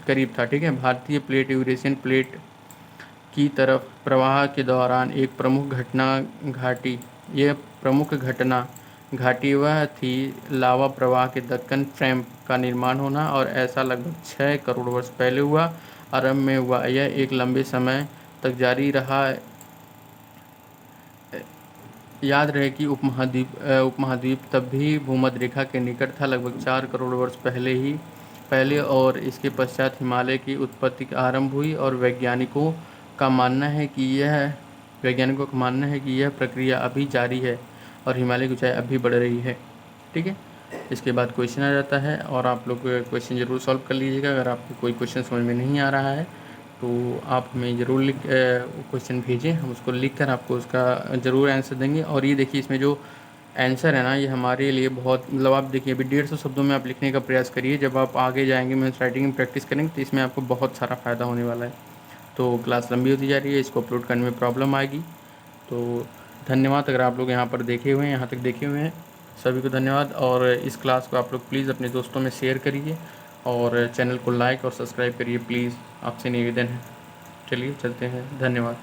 S1: करीब था, ठीक है। भारतीय प्लेट यूरेशियन प्लेट की तरफ प्रवाह के दौरान एक प्रमुख घटना घाटी वह थी लावा प्रवाह के दक्कन फ्रेम का निर्माण होना, और ऐसा लगभग 6 करोड़ वर्ष पहले हुआ, आरंभ में हुआ। यह एक लंबे समय तक जारी रहा। याद रहे कि उपमहाद्वीप तब भी भूमध्य रेखा के निकट था, लगभग 4 करोड़ वर्ष पहले, और इसके पश्चात हिमालय की उत्पत्ति आरंभ हुई, और वैज्ञानिकों का मानना है कि यह प्रक्रिया अभी जारी है और हिमालय की ऊंचाई अभी बढ़ रही है, ठीक है। इसके बाद क्वेश्चन आ जाता है, और आप लोग क्वेश्चन ज़रूर सॉल्व कर लीजिएगा। अगर आपको कोई क्वेश्चन समझ में नहीं आ रहा है तो आप हमें ज़रूर क्वेश्चन भेजें, हम उसको लिख कर आपको उसका ज़रूर आंसर देंगे। और ये देखिए, इसमें जो आंसर है ना, ये हमारे लिए बहुत मतलब आप देखिए अभी 150 शब्दों में आप लिखने का प्रयास करिए। जब आप आगे जाएंगे मीन्स राइटिंग में प्रैक्टिस करेंगे, तो इसमें आपको बहुत सारा फ़ायदा होने वाला है। तो क्लास लंबी होती जा रही है, इसको अपलोड करने में प्रॉब्लम आएगी। तो धन्यवाद, अगर आप लोग यहाँ तक देखे हुए हैं, सभी को धन्यवाद। और इस क्लास को आप लोग प्लीज़ अपने दोस्तों में शेयर करिए, और चैनल को लाइक और सब्सक्राइब करिए प्लीज़, आपसे निवेदन है। चलिए चलते हैं, धन्यवाद।